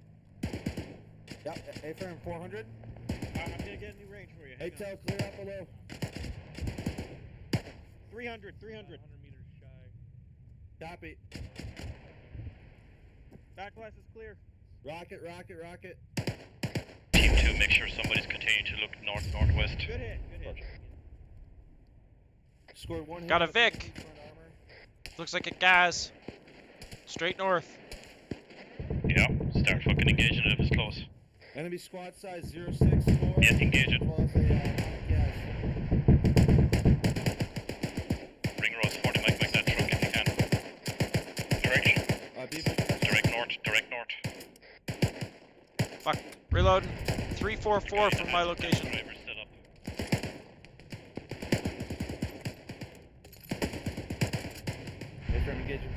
Yep, A-frame 400. I'm gonna get a new range for you. Hang on. A-tail clear out below. 300. 100 meters shy. Copy. Back glass is clear. Rocket, rocket, rocket. Team 2, make sure somebody's continuing to look north-northwest. Good hit. Good hit. Scored 1 hit. Got a on the Vic. BMP front armor. Looks like a Gaz. Straight north. Yeah, start fucking engaging it if it's close. Enemy squad size 064. Yeah, engage it. As well as a, gas. Ring road Fuck. Reloading. 344 from my location. Driver set up. A-frame engaging.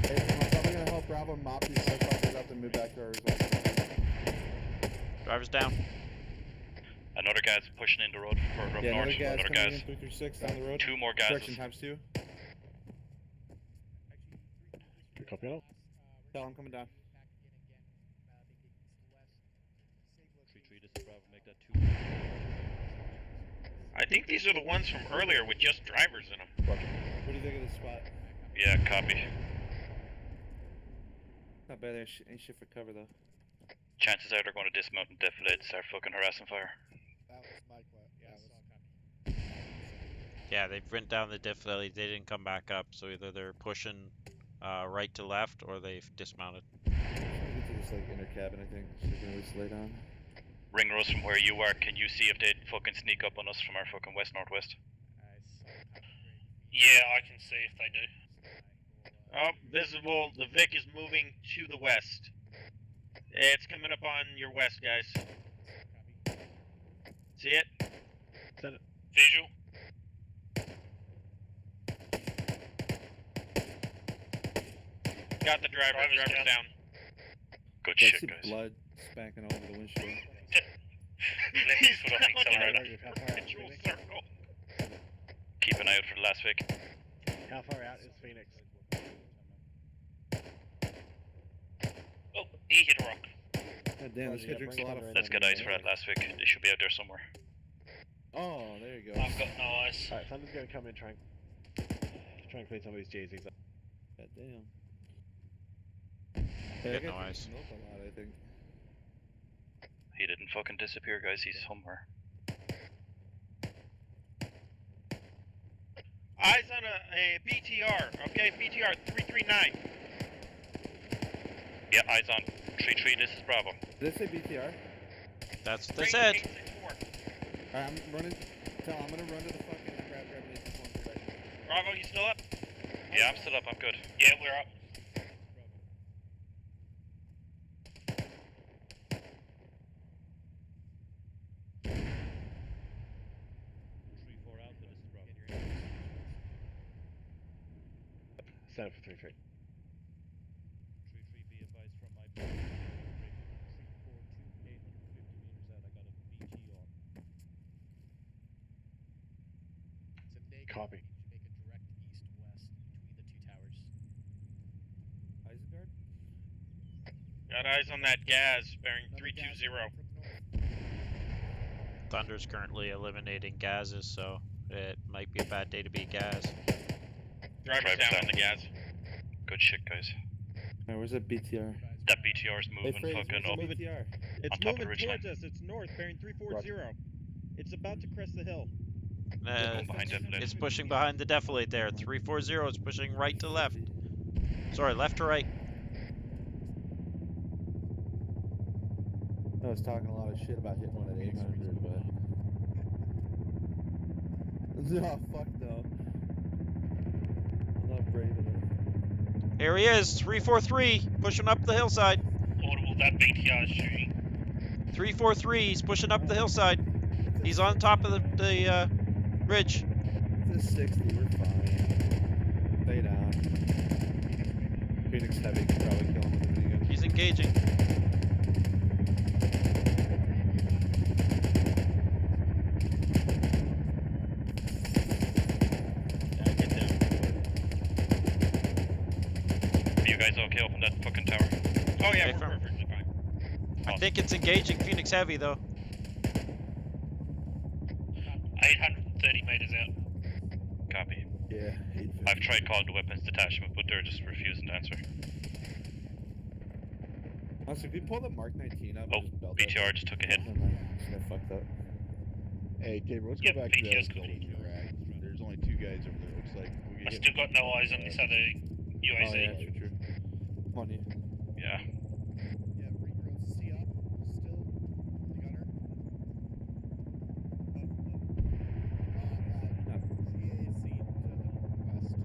Hey, I'm probably gonna help Bravo mop these motherfuckers up and move back to our results. Driver's down. Another guy's pushing in the road further up Yeah, north. another guy's Another coming guy's in 336 down the road. two more guys. Correction times 2. Copy out. Tell I'm coming down. 3-3, this is Bravo, make that 2. I think these are the ones from earlier with just drivers in them. What do you think of this spot? Yeah, copy. Not bad, ain't shit for cover though. Chances are they're going to dismount and defilade, start fucking harassing fire. That was my question. Yeah, they've went down the defilade. They didn't come back up, so either they're pushing right to left or they've dismounted. I'm gonna get to this like inner cabin, I think. So we can always lay down. Ring Rose from where you are, can you see if they'd fucking sneak up on us from our fucking west-northwest? Yeah, I can see if they do. Oh, visible. The Vic is moving to the west. It's coming up on your west, guys. See it? Send it. Visual. Got the driver. Driver's Driver's down. down. Good I shit, see guys. blood spanking all over the windshield. Left his foot on the accelerator. Control circle. Keep an eye out for the last Vic. How far out is Phoenix? Oh, he hit a rock. God damn, this guy drinks a lot of. Let's get eyes for that last Vic. They should be out there somewhere. Oh, there you go. I've got no eyes. Alright, Thunder's gonna come in try and clean some of these JZs up. God damn. Hey, Got that no guy eyes. drinks milk a lot, I think. He didn't fucking disappear, guys. He's somewhere. Eyes on a BTR. Okay, BTR 339. Yeah, eyes on. 3-3, this is Bravo. Did it say BTR? That's what they Range said. 864. Alright, I'm running. Tell I'm gonna run to the fucking grab an 861 right. Bravo, you still up? Yeah, I'm still up. I'm good. Yeah, we're up. Stand up for 3-3. 3-3, be advised from my point. 342, 850 meters out. I got a BT on. It's a negative. Copy. You should make a direct east-west between the two towers. Isengard? Got eyes on that gas bearing Another gas 320. from the north. Thunder's currently eliminating gases, so it might be a bad day to be gas. Driver's down on the gas. Good shit, guys. Alright, where's that BTR? That BTR's moving Fraser, fucking where's up. the BTR? It's On top of the moving ridgeline. towards us. It's north, bearing 340. It's about to crest the hill. Going behind defilade. It's pushing behind the defilade there. 340 is pushing right to left. Sorry, left to right. I was talking a lot of shit about hitting one at 800, but. No, fuck no. I'm not brave enough. Here he is, 343, pushing up the hillside. Audible, that BTR is shooting. 343, he's pushing up the hillside. He's on top of the ridge. It's a 60, we're fine. Stay down. Phoenix Heavy can probably kill him with a minigun. He's engaging. Are you guys okay up in that fucking tower? Oh yeah, Okay, we're firm. perfectly fine. I think it's engaging Phoenix Heavy though. 830 meters out. Copy. Yeah, 850. I've tried calling the weapons detachment, but they're just refusing to answer. Honestly, if we pull the Mark 19 up, Oh, and just belt BTR just took a hit. Never mind, just got fucked up. Hey, Gabriel, let's Yep, go back to BTR's that cool. building you're at. There's only 2 guys over there. Looks like we I get still got no eyes on this other UAZ. Oh, yeah, true. On you. Yeah. Yeah, ring roads C up. Still. The gunner. No. CA is seen to the northwest.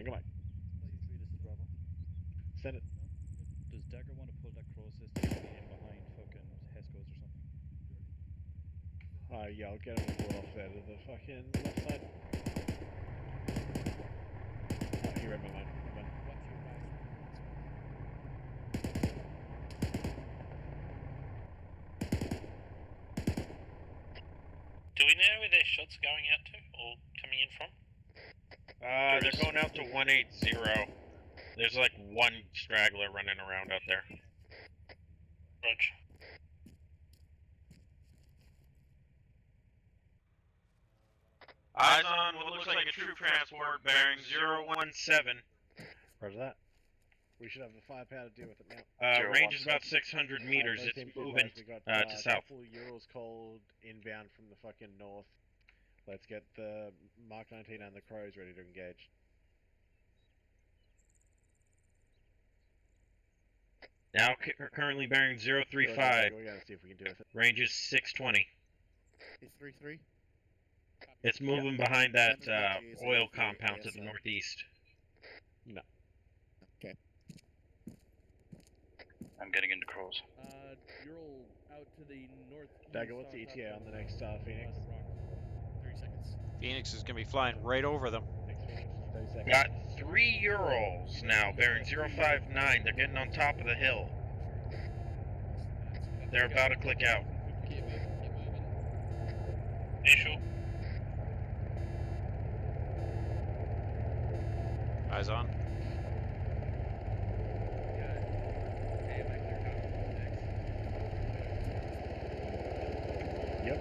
Tango Mike. This is Bravo. Send it. Does Dagger want to pull that cross system in behind fucking Hesco's or something? Yeah, I'll get him to pull off there to the fucking left side. Oh, he read my mind. Never mind. Do we know where their shots are going out to, or coming in from? They're going out to 180. There's like one straggler running around out there. Roger. Eyes on what looks like a troop transport bearing 017. Roger that. We should have the firepower to deal with it now. Range is about 600 meters. Both It's teams moving advised we got, to south. Couple Euros cold inbound from the fucking north. Let's get the Mark 19 and the Crows ready to engage. Now currently bearing 035. We gotta see if we can do it. Range is 620. It's 3-3. It's moving behind that oil compound to the northeast. No. Okay. I'm getting into Crows. Ural out to the north. Dagger, what's the ETA on the next Phoenix? 3 seconds. Phoenix is going to be flying right over them. Next Phoenix, 30 seconds. Got 3 Urals now bearing 059. They're getting on top of the hill. They're about to click out. Keep moving. Visual. Eyes on. Yep.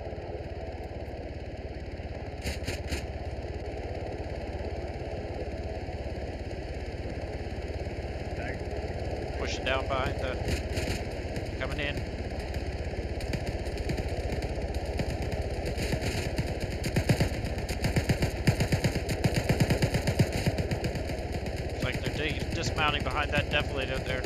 Pushing down behind the... Coming in. Looks like they're dismounting behind that defilade out there.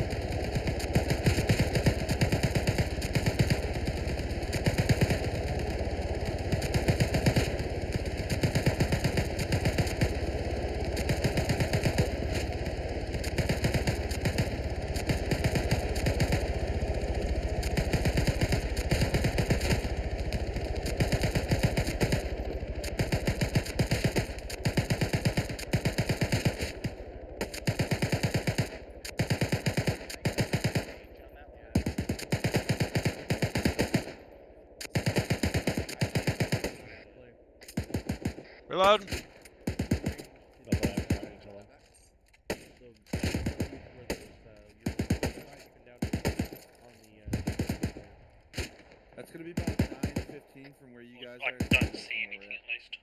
Reload. That's gonna be about 9:15 from where you guys I are. don't see anything at least.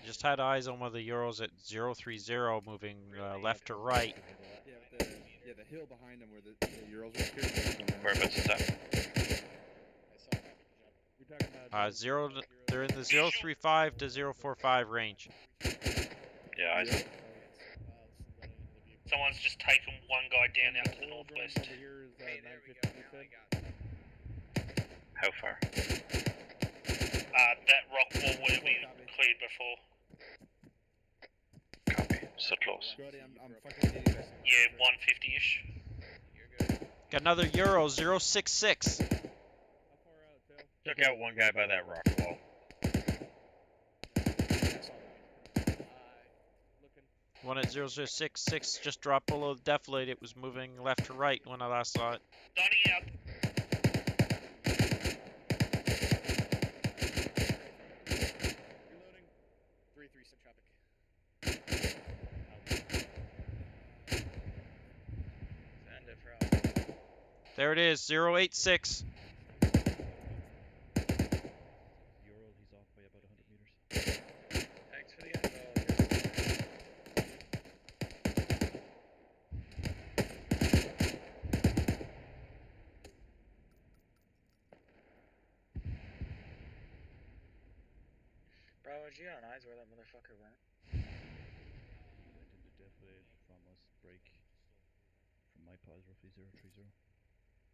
Just had eyes on one of the Euros at 030 moving left to right. Yeah, the hill behind them where the Euros are here. Whereabouts is that? They're in the 035 to 045 range. Yeah, eyes on. Someone's just taken one guy down out to the northwest. How far? That rock wall where we cleared before. Copy. So close. I'm fucking needing this. Yeah, 150-ish. Got another Euro 066. Took out one guy by that rock wall. One at 0066 just dropped below the defilade. It was moving left to right when I last saw it. Donnie out. There it is, 086. Ural, he's off by about 100 meters. Thanks for the info. Bro, was you on eyes where that motherfucker went? I did the defilade from us break from my pause roughly 030.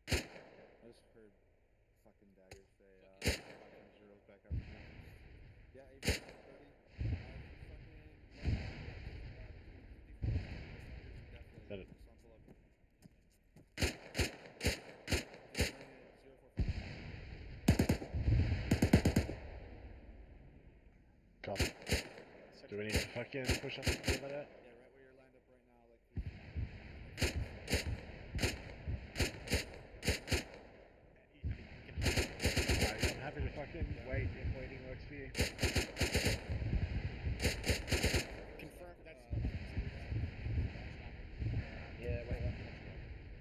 I just heard fucking Dagger say, 5 zeros back up. Yeah, 8 30. Fucking do we need to fucking push up and clear that out? Yeah, right where you're lined up right now, like 3 feet. I'm happy to fucking wait if waiting works for you. Confirm that's. Yeah, wait. I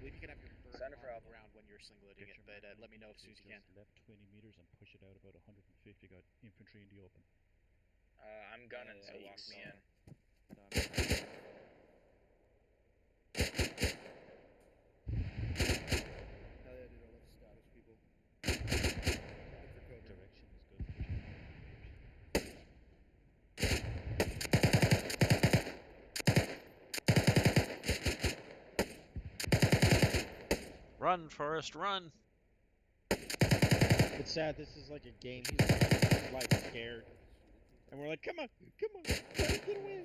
believe you can have your bird Send it for on the Alpha. ground when you're singleting it, but let me know as soon as you can. Left 20 meters and push it out about 150. Got infantry in the open. I'm gunning, so lock me in. Hell yeah, dude, I love Scottish people. Good for cover. Direction is good. Run, Forrest, run! It's sad. This is like a game. He's like scared, and we're like, come on, try to get away.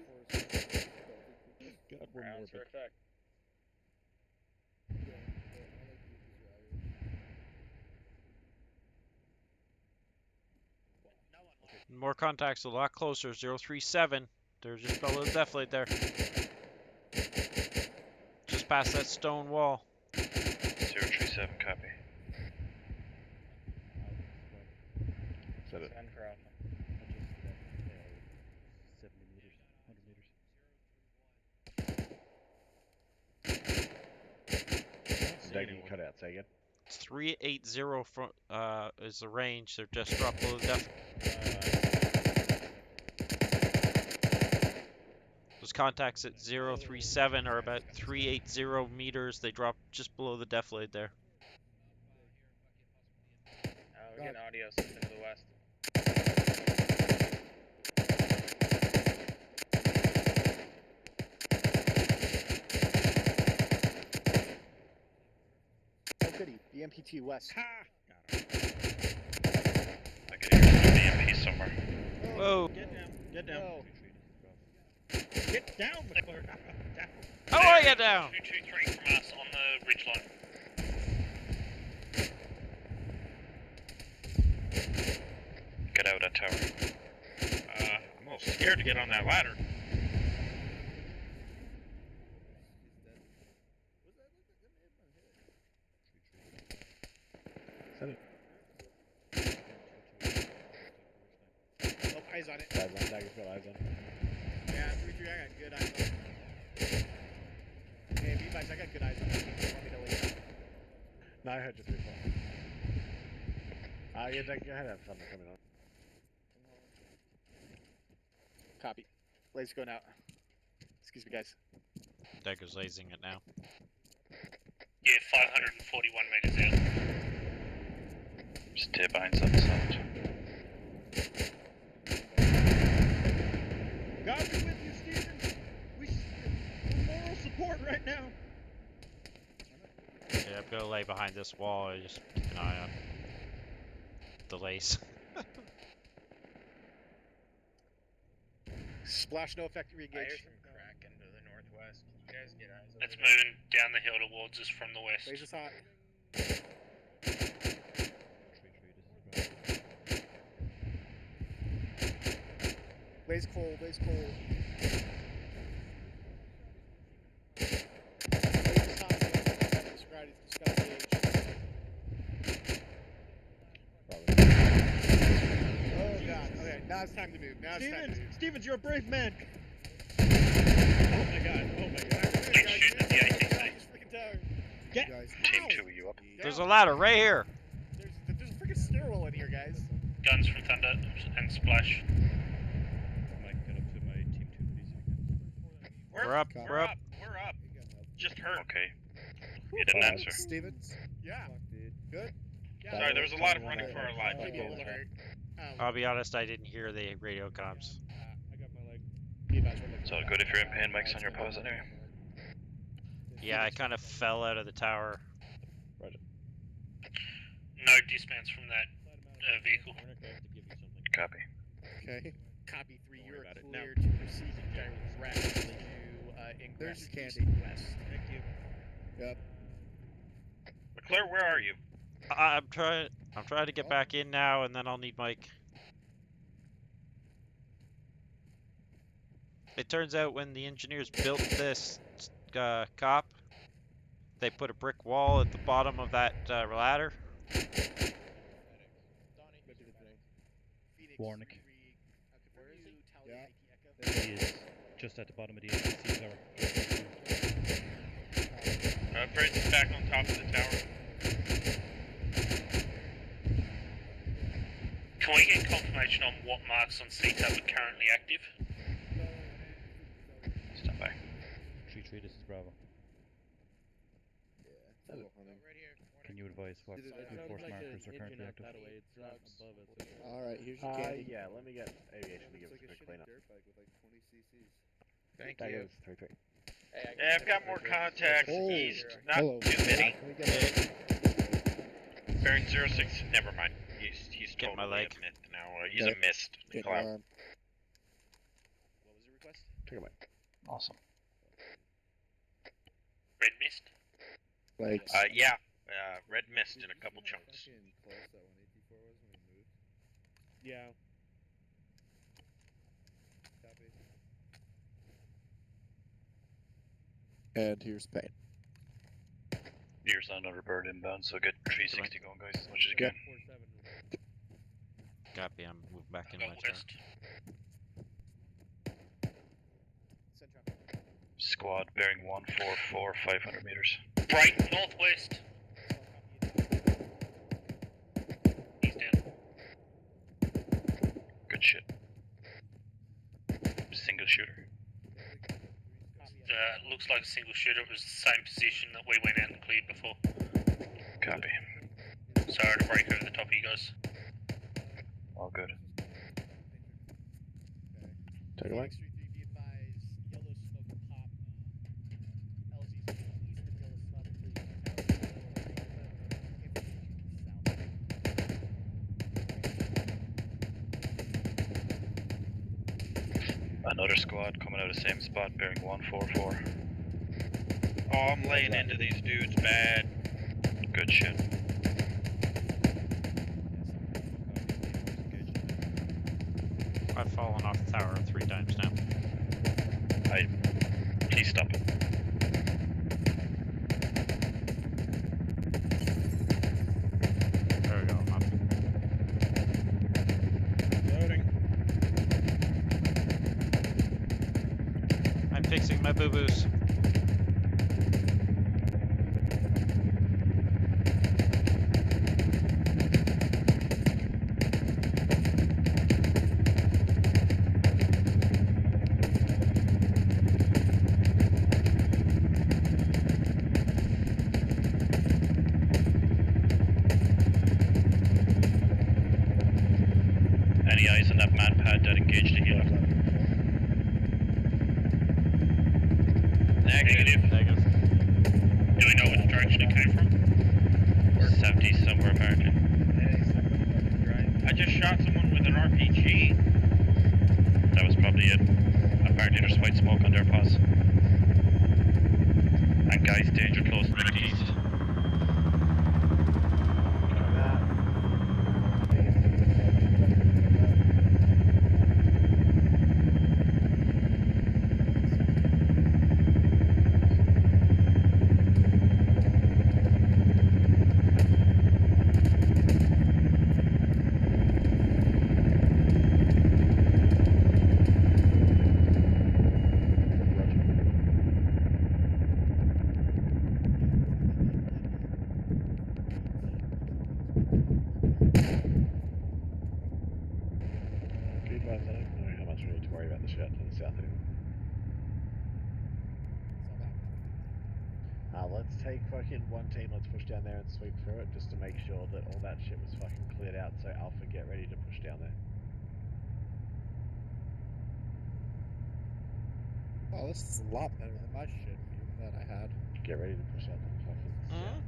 God, we're Rounds for morbid. effect. Yeah, I like you because you're Irish. More contacts, a lot closer. 037. They're just below the deflate there. Just past that stone wall. 037, copy. Set it. Send for Alpha. 70 meters, 100 meters. Dagging cut out, say again. 380 from, is the range. They're just dropped below the deflate. Those contacts at 037 are about 380 meters. They drop just below the deflate there. We're getting audio something to the west. Oh, goody. The MPT West. Ha! I can hear some BMP somewhere. Whoa! Get down. No. Get down, McClure. Down. How do I get down? 223 from us on the ridge line. Get out of that tower. I'm a little scared to get on that ladder. Set it. Oh, eyes on it. Eyes on, Dagger's got eyes on. Yeah, 3-3, I got good eyes on it. Hey, Levi's, I got good eyes on it. Want me to leave? No, I heard you 3-4. Yeah, Dagger, go ahead, have something coming on. Copy. Blaze going out. Excuse me, guys. Dagger's lasing it now. Yeah, 541 meters out. Stay behind some sound. God be with you, Steven. We're moral support right now. Yeah, I'm gonna lay behind this wall. I just keep an eye on the lace. Splash, no effect, I hear re-engage. some cracking to the northwest. You guys get eyes over It's there. moving down the hill towards us from the west. Blaze is hot. Blaze cold, Blaze cold. Blaze is hot. Just got engaged. Oh god, okay, now it's time to move. Now it's time to move. Stevens, you're a brave man. Oh my god, oh my god. Keep shooting at the ATC. This freaking tower. Get Guys, Team 2, are you up? There's a ladder right here. There's a freaking stairwell in here, guys. Guns from Thunder and Splash. Mike, get up to my team 2, please. We're up. We're up. We're up. you got help. Just heard. Okay. You didn't answer. Stevens? Yeah. Fuck, dude. Good? Yeah. Sorry, there was a lot of running for our life. Maybe a little hurt. I'll be honest, I didn't hear the radio comms. I got my leg. Levi's, we're looking It's all for good that. if you're in pain, Mike's on your pause anyway. Yeah, I kind of fell out of the tower. No dismounts from that vehicle. We're not going to have to give you something. Copy. Okay. Copy 3, Don't you're worry about it. clear to proceed directly to ingress There's your east candy. west. Thank you. Yep. McClure, where are you? I'm trying to get back in now, and then I'll need Mike. It turns out when the engineers built this cop, they put a brick wall at the bottom of that ladder. Warnick. Yeah. He is just at the bottom of the ATC tower. Fred's back on top of the tower. Can we get confirmation on what marks on CTAB are currently active? Stand by. 3-3, this is Bravo. Can you advise what force markers are currently active? Alright, here's your candy. Yeah, let me get aviation to give us a quick cleanup. Thank That you. goes 3-3. Yeah, I've got more contacts east. Not Hello. too many. Can we get Baron 06. Never mind. He's Get my totally leg. a myth now. He's a mist Get cloud. your arm. What was your request? Take a mic. Awesome. Red mist? Legs. Yeah. Red mist in a couple chunks. Yeah. And here's Pain. Ears on another bird inbound, so get 360 going, guys, as much as you Yep. can. Copy, I'm moving back in Go my turn. west. Squad bearing 144, 500 meters. Right, northwest. He's down. Good shit. Single shooter. Looks like a single shooter. It was the same position that we went out and cleared before. Copy. Sorry to break over the top of you guys. All good. Take a mic. Another squad coming out of the same spot bearing 144. Oh, I'm laying into these dudes bad. Good shit. I've fallen off the tower 3 times now. Please stop it. There we go, I'm up. Loading. I'm fixing my boo-boos. Any eyes on that man pad that engaged the healer? Negative. Negative. Do we know which direction it came from? Southeast somewhere apparently. I just shot someone with an RPG. That was probably it. Apparently there's white smoke on their paws. And guys, danger close northeast. Keep guys, I don't know how much we need to worry about the shit to the south anymore. Let's take fucking one team, let's push down there and sweep through it just to make sure that all that shit was fucking cleared out, so Alpha get ready to push down there. Oh, this is a lot better than my shit view that I had. Get ready to push out the fucking south.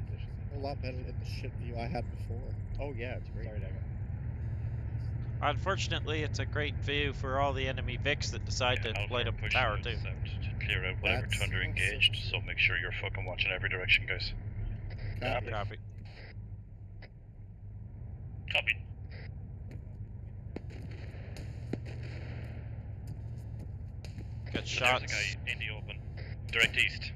Position. A lot better than the shit view I had before. Oh yeah, it's great. Sorry, Dagger. Unfortunately, it's a great view for all the enemy Vics that decide to light up the tower too. To clear out whatever That's thunder awesome. engaged, so make sure you're fucking watching every direction, guys. Copy. Copy. Copied. got So there's a shots. guy in the open, direct east.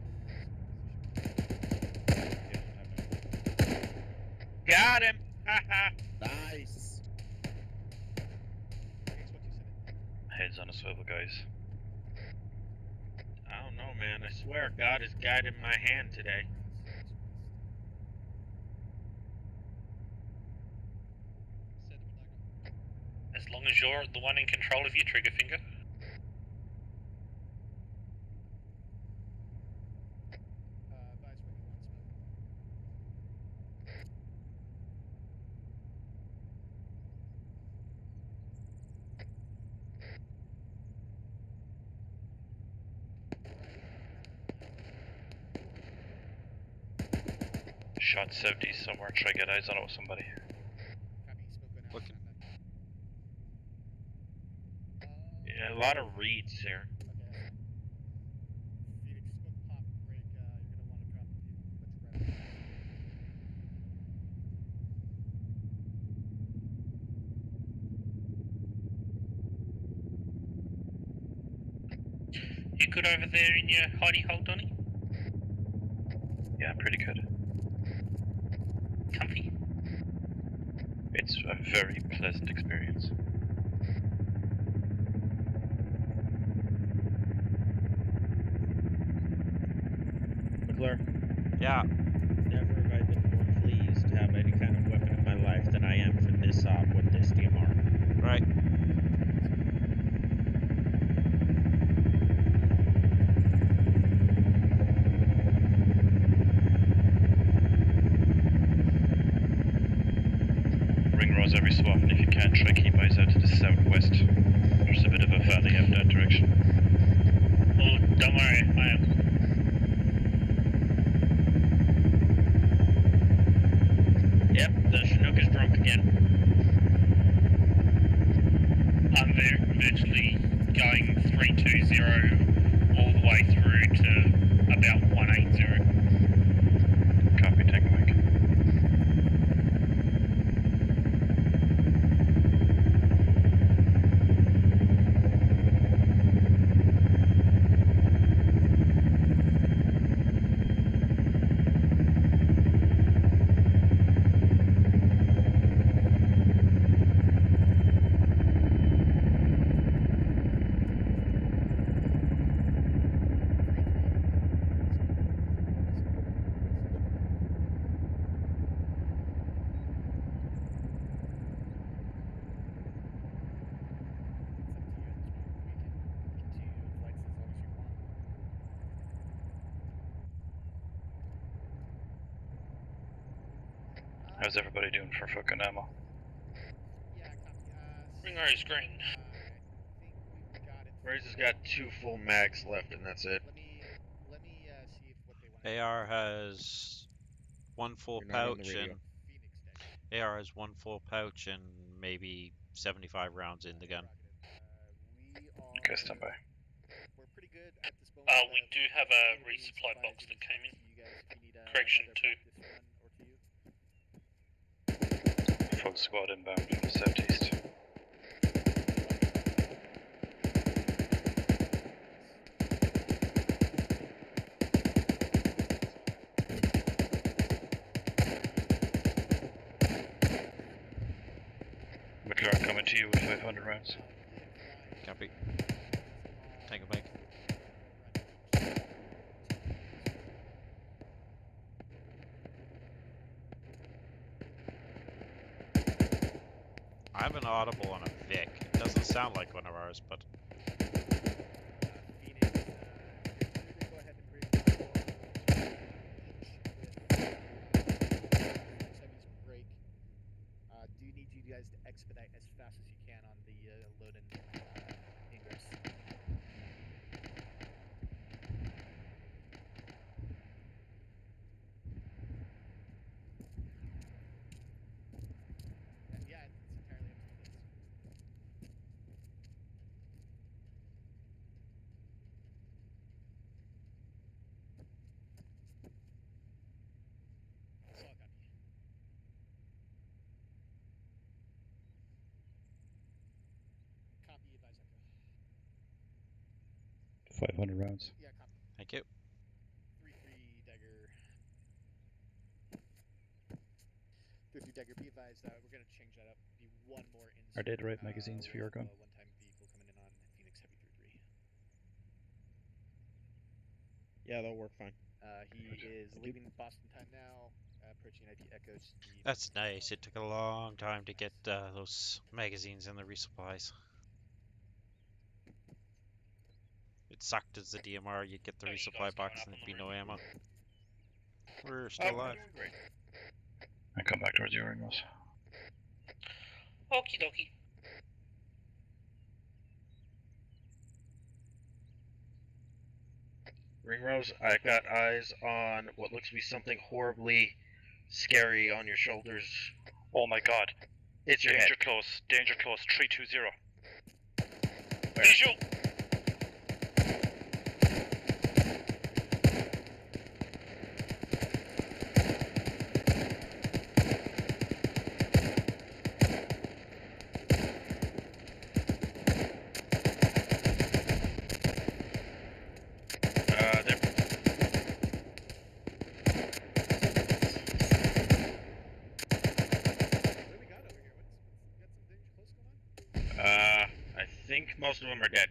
Got him! Haha! Nice. Heads on a swivel, guys. I don't know, man. I swear God has guided my hand today. As long as you're the one in control of your trigger finger. Advise when you want smoke. Shot 70 somewhere, try to get eyes on it with somebody. Copy, smoke going out. Looking. Yeah, a lot of reeds here. Okay. Phoenix, smoke pop break. You're gonna want to drop a few much right. You good over there in your hidey hole, Donny? Yeah, pretty good. Comfy? It's a very pleasant experience. McClure, Yeah. never have I been more pleased to have any kind of weapon in my life than I am for this op with this DMR. Right. Ring rows every so often if you can, try keep eyes out to the southwest. There's a bit of a valley out that direction. Oh, don't worry, I am. Yep, the Chinook is drunk again. I'm virtually going 320 all the way through to about 180. Copy, Tango Mike. How's everybody doing for fucking ammo? Ringo's green. Raze has got 2 full mags left, and that's it. Let me see if what they want to AR has 1 full You're not on the pouch radio. and AR has 1 full pouch and maybe 75 rounds in the gun. Okay, stand by. We're pretty good at this moment. We do have a resupply box that came in. Correction, 2. Full squad inbound from the southeast. McLaren coming to you with 500 rounds. Copy. Tango Mike. I have an audible on a Vic. It doesn't sound like one of ours, but Do need you guys to expedite as fast as you can on the load and ingress. And yeah, it's entirely up to you guys. Solid copy. Copy, advise Echo. 500 rounds. Yeah, copy. Thank you. 3-3 dagger. 3-3 dagger. Be advised, we're gonna change that up. Be one more in. Are they the right magazines for your gun? One-time vehicle coming in on Phoenix Heavy 3-3. Yeah, that'll work fine. He is leaving Boston time now. Approaching IP Echoes. That's nice. It took a long time to get those magazines and the resupplies. It sucked as the DMR. You'd get the resupply box and there'd be no ammo. We're still alive. Great. I come back towards you, Ringos. Okie dokie. Ringrose, I got eyes on what looks to be something horribly scary on your shoulders. Oh my god. It's your danger head. close, danger close, 320. Visual. I think most of them are dead.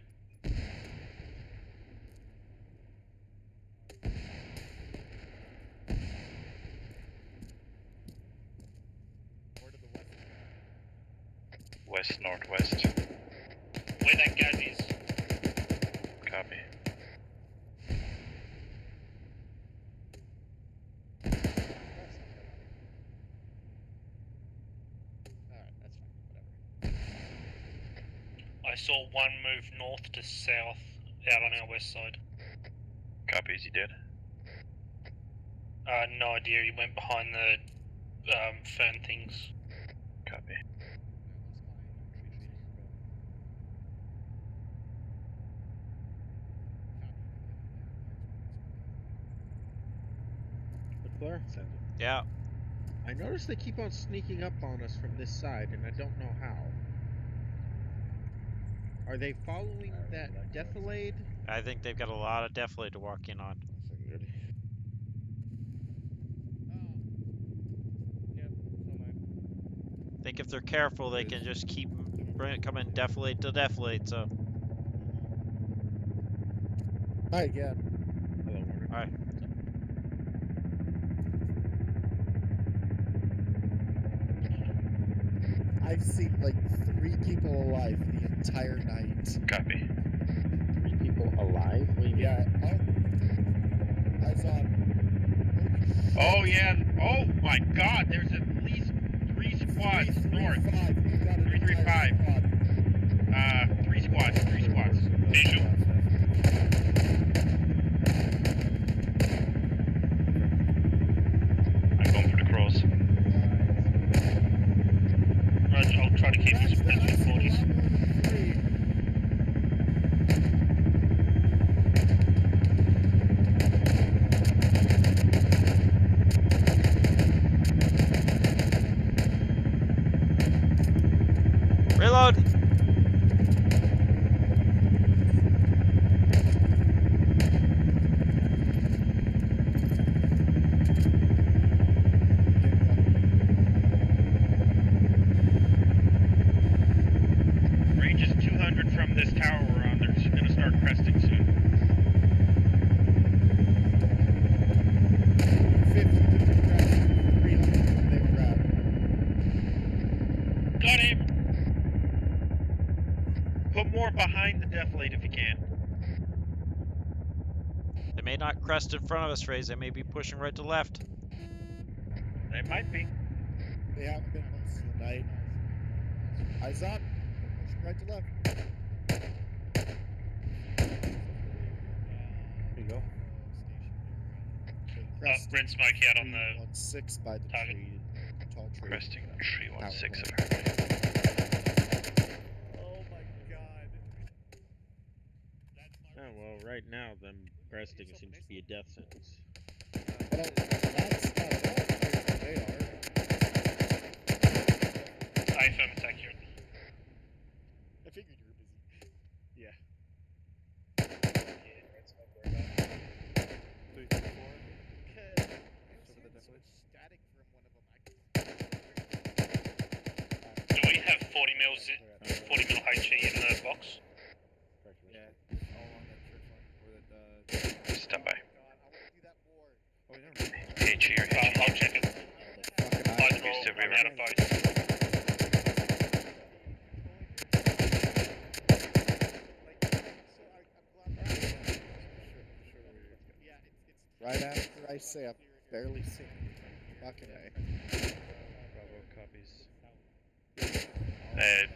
West, northwest. Where that gas is. Copy. Alright, that's fine. Whatever. I saw one move north to south out on our west side. Copy, is he dead? No idea. He went behind the fern things. Copy. Claire? Yeah. I noticed they keep on sneaking up on us from this side, and I don't know how. Are they following that defilade? I think they've got a lot of defilade to walk in on. I think if they're careful, they can just keep coming defilade to defilade, so. Hi again. Hello, Warner. Alright. I've seen like 3 people alive the entire night. Copy. 3 people alive? What do you mean? Yeah. Oh. Eyes on. Oh yeah. Oh my god, there's at least 3 squads north. 335. 3 squads, 3 squads. Visual. I'm going for the cross. Roger, I'll try to keep you suppressed with 40s. Reload! Range is 200 from this tower we're on. They're just gonna start cresting soon. 50 Got him! Put more behind the defilade if you can. They may not crest in front of us, Raze. They may be pushing right to left. They might be. They haven't been most of the night. Eyes on. Pushing right to left. There you go. Red smoke out on the 316 by the target. tree. Tall tree. Cresting 316 Power apparently. Oh my god. Oh, well, right now, them cresting seems to be a death sentence. Well, that's not at all clear they are. I affirm it's accurate. I figured you were busy. Yeah. 40 mils, 40 mil HE in the box. Yeah, all along that church line. Or that, Stand by. Oh, wait, never mind. HE or HE. I'll check it. Either or, Beast I'm everywhere. out of both. Right after I say I'm barely seeing. Fucking A. Bravo copies.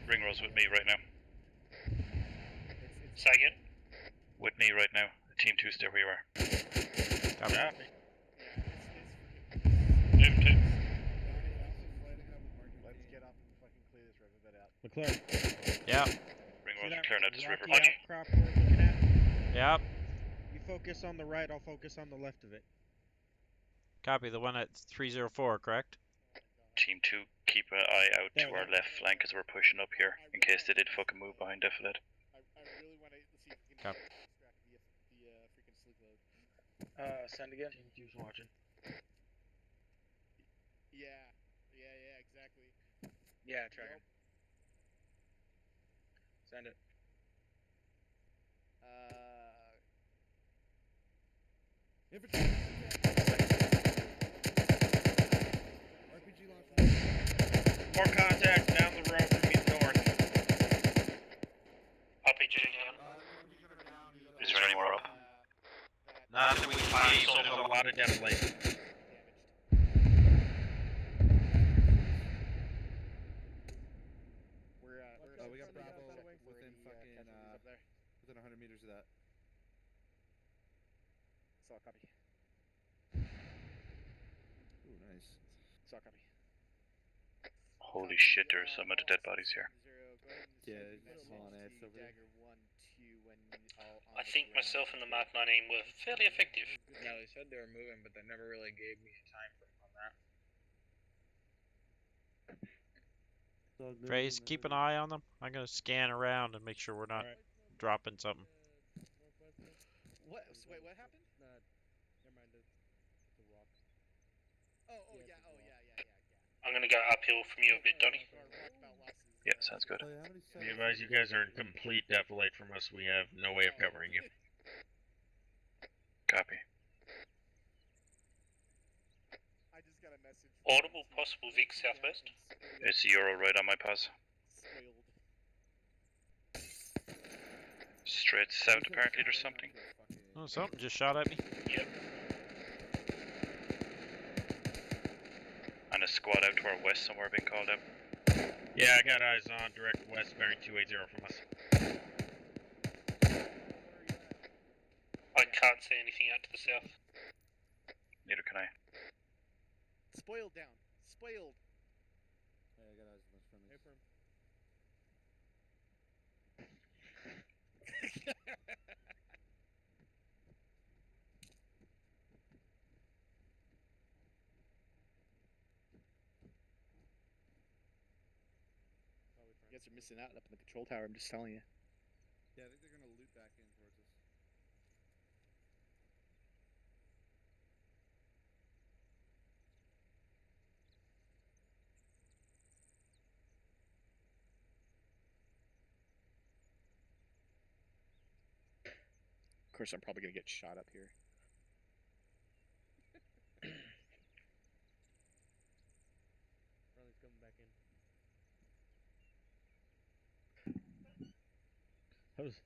Ring rolls with me right now. Say again? With me right now. Team 2, stay where you are. Copy. Move to. Let's get up and fucking clear this riverbed out. McClure. Yeah. Ring See rolls, that we're clearing out this river. rocky outcrop we're looking at? Yep. You focus on the right, I'll focus on the left of it. Copy. The one at 304, correct? Team 2, keep an eye out There, to our there. left flank as we're pushing up here, in case they did fucking move behind Defilade. I really want to see if we can Copy. extract the freaking sleep load. Send again. Team 2's watching. Yeah, exactly. Yeah, tracking. Send it. Infantry! RPG launcher. More contact down the road from you north. RPG again. Is there any more up? Not that we can see, so there's a lot of defilation. We got Bravo within fucking, within 100 meters of that. Saw copy. Ooh, nice. Saw copy. Holy shit, there's some of the dead bodies here. Yeah, it's on edge over there. I think myself and the Mark 19 were fairly effective. Yeah, they said they were moving, but they never really gave me a time frame on that. Trace, keep an eye on them. I'm gonna scan around and make sure we're not dropping something. What? Wait, what happened? Never mind, it's a rock. Yeah. I'm gonna go uphill from you a bit, Donny. Yeah, sounds good. Be advised, you guys are in complete defilade from us. We have no way of covering you. Copy. I just got a message. Audible, possible Vic southwest. It's Euro right on my pause. Straight south apparently there's something. Oh, something just shot at me. Yep. And a squad out to our west somewhere being called out. Yeah, I got eyes on direct west bearing 280 from us. I can't see anything out to the south. Neither can I. Spoiled down. Spoiled. Hey, I got eyes on those friendlies. You guys are missing out up in the control tower, I'm just telling you. Yeah, I think they're gonna loot back in towards us. Of course, I'm probably gonna get shot up here. Riley's coming back in. How's...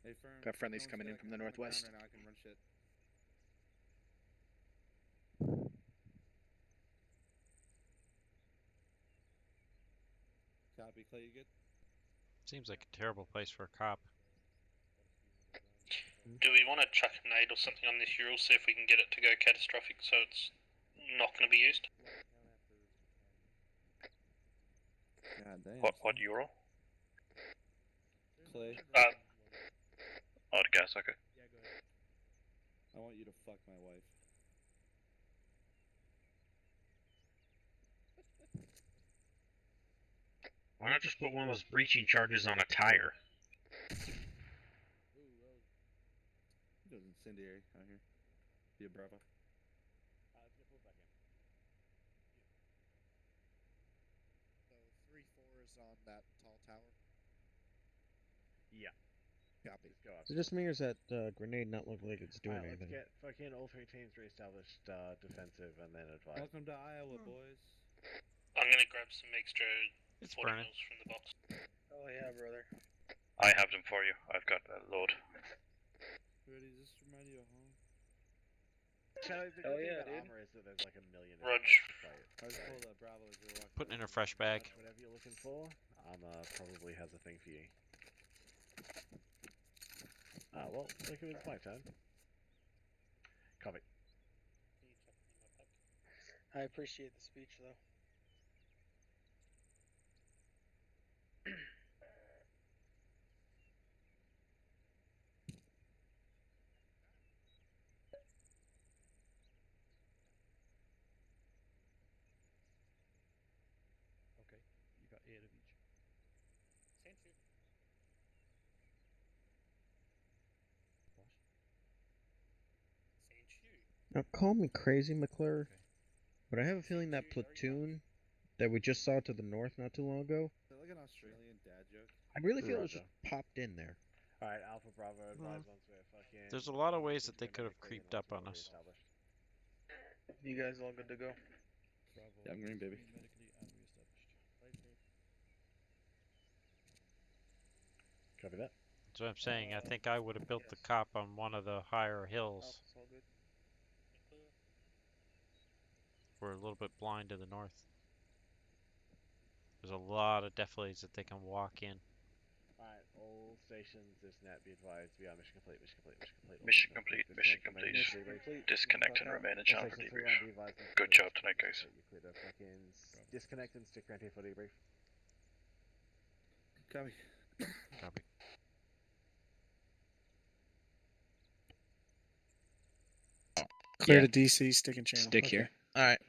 Hey, firm. Got friendlies no one's coming in gonna from the come run northwest. Right now, I can run shit. Copy, Clay, you good? Seems like a terrible place for a cop. Do we want to chuck a nade or something on this Ural, see if we can get it to go catastrophic so it's not going to be used? God damn. What Euro? Clay, Oh, the gas, okay. Yeah, go ahead. I want you to fuck my wife. Why not just put one of those breaching charges on a tire? He goes incendiary out here. Be a Bravo. on that tall tower. Yeah. Copy. Just go up. So just mirrors that grenade not look like it's doing Alright, let's anything. get fucking all three teams reestablished defensive and then advise. Welcome to Iowa, boys. I'm gonna grab some extra It's 40 burning. mils from the box. Oh yeah, brother. I have them for you. I've got a load. Ready? Does this remind you of home? So the Hell good thing yeah, about dude. armor is that there's like a million Rog. different ways to play it. I just pulled a Bravo 01. Putting in a fresh bag. Whatever you're looking for, armor probably has a thing for you. Ah, well, look at it's my turn. Copy. I appreciate the speech though. Okay, you got 8 of each. Same shoot. What? Same shoot. Now, call me crazy, McClure, Okay. but I have a feeling that platoon that we just saw to the north not too long ago, Is that like an Australian dad joke? I really feel it was Roger. just popped in there. Alright, Alpha Bravo advise once we're fucking. There's a lot of ways that they integrated could have medically and creeped up once on we're us. reestablished. You guys all good to go? Bravo. Yeah, I'm green, baby. Screen medically and reestablished. Copy that. That's what I'm saying. I think I would have built the cop on one of the higher hills. Alpha's all good. We're a little bit blind to the north. There's a lot of defilades that they can walk in. Alright, all stations, this net be advised. We are mission complete, mission complete, mission complete. all Mission stations, complete, disconnect mission from main complete. debrief. Disconnect and remain in All chamber stations, debrief. 3-1 be advised. Good job tonight, guys. You clear the fucking disconnect and stick around here for debrief. Copy. Copy. Clear to DC, stick and channel. Stick here. Alright.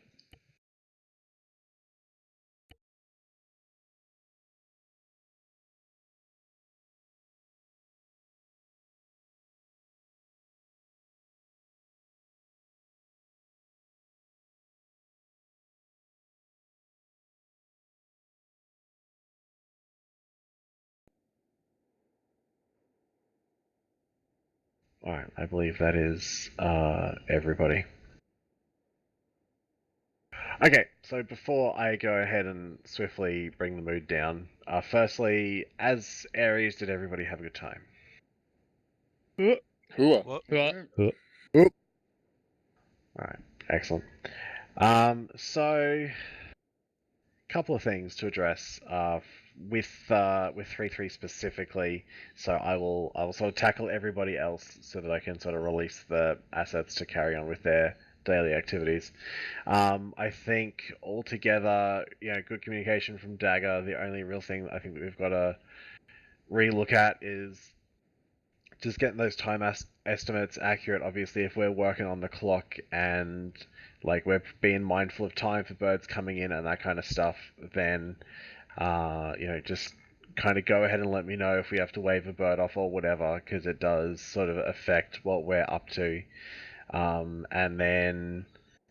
Alright, I believe that is everybody. Okay, so before I go ahead and swiftly bring the mood down, firstly, as Aries, did everybody have a good time? What? Alright, excellent. So couple of things to address with 3-3 specifically. So I will sort of tackle everybody else so that I can sort of release the assets to carry on with their daily activities. I think altogether, good communication from Dagger. The only real thing that I think that we've got to relook at is just getting those time estimates accurate. Obviously, if we're working on the clock and like we're being mindful of time for birds coming in and that kind of stuff, then just kind of go ahead and let me know if we have to wave a bird off or whatever, because it does sort of affect what we're up to. And then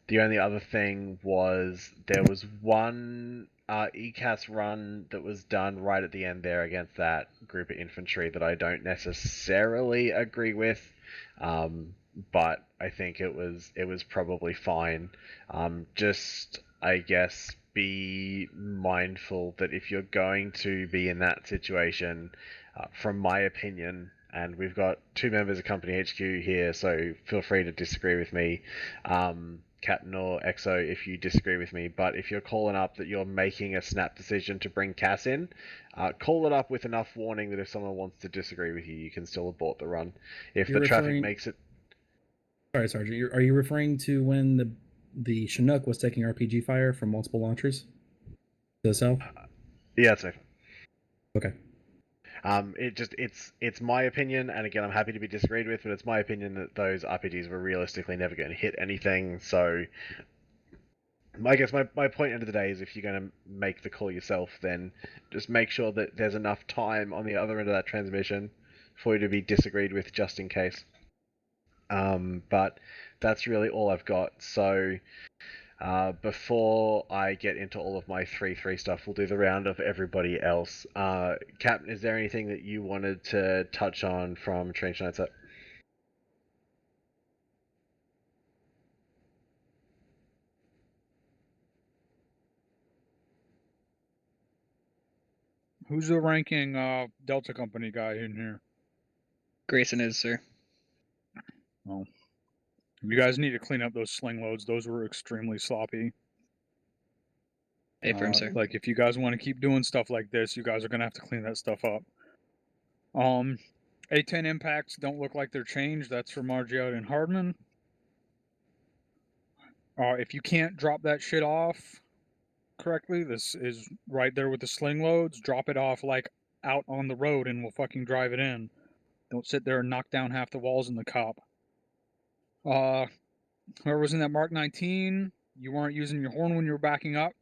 the only other thing was there was one ECAS run that was done right at the end there against that group of infantry that I don't necessarily agree with, but I think it was probably fine. Just, I guess, be mindful that if you're going to be in that situation, from my opinion, and we've got 2 members of Company HQ here, so feel free to disagree with me, Captain or EXO, if you disagree with me, but if you're calling up that you're making a snap decision to bring Cass in, call it up with enough warning that if someone wants to disagree with you, you can still abort the run. If the traffic makes it... Sorry, Sergeant. Are you referring to when the Chinook was taking RPG fire from multiple launchers to the south? Yeah, it's safe. Okay. It's my opinion, and again, I'm happy to be disagreed with, but it's my opinion that those RPGs were realistically never going to hit anything. So, I guess my point end of the day is if you're going to make the call yourself, then just make sure that there's enough time on the other end of that transmission for you to be disagreed with, just in case. But that's really all I've got. So, Before I get into all of my 3-3 stuff, we'll do the round of everybody else. Captain, is there anything that you wanted to touch on from Training Tonight's set? Who's the ranking Delta Company guy in here? Grayson is, sir. Oh. You guys need to clean up those sling loads. Those were extremely sloppy. Affirm, sir. Like, if you guys want to keep doing stuff like this, you guys are going to have to clean that stuff up. A10 impacts don't look like they're changed. That's for Margiotta and Hardman. If you can't drop that shit off correctly, this is right there with the sling loads. Drop it off, like, out on the road and we'll fucking drive it in. Don't sit there and knock down half the walls in the cop. Whoever was in that Mark 19, you weren't using your horn when you were backing up.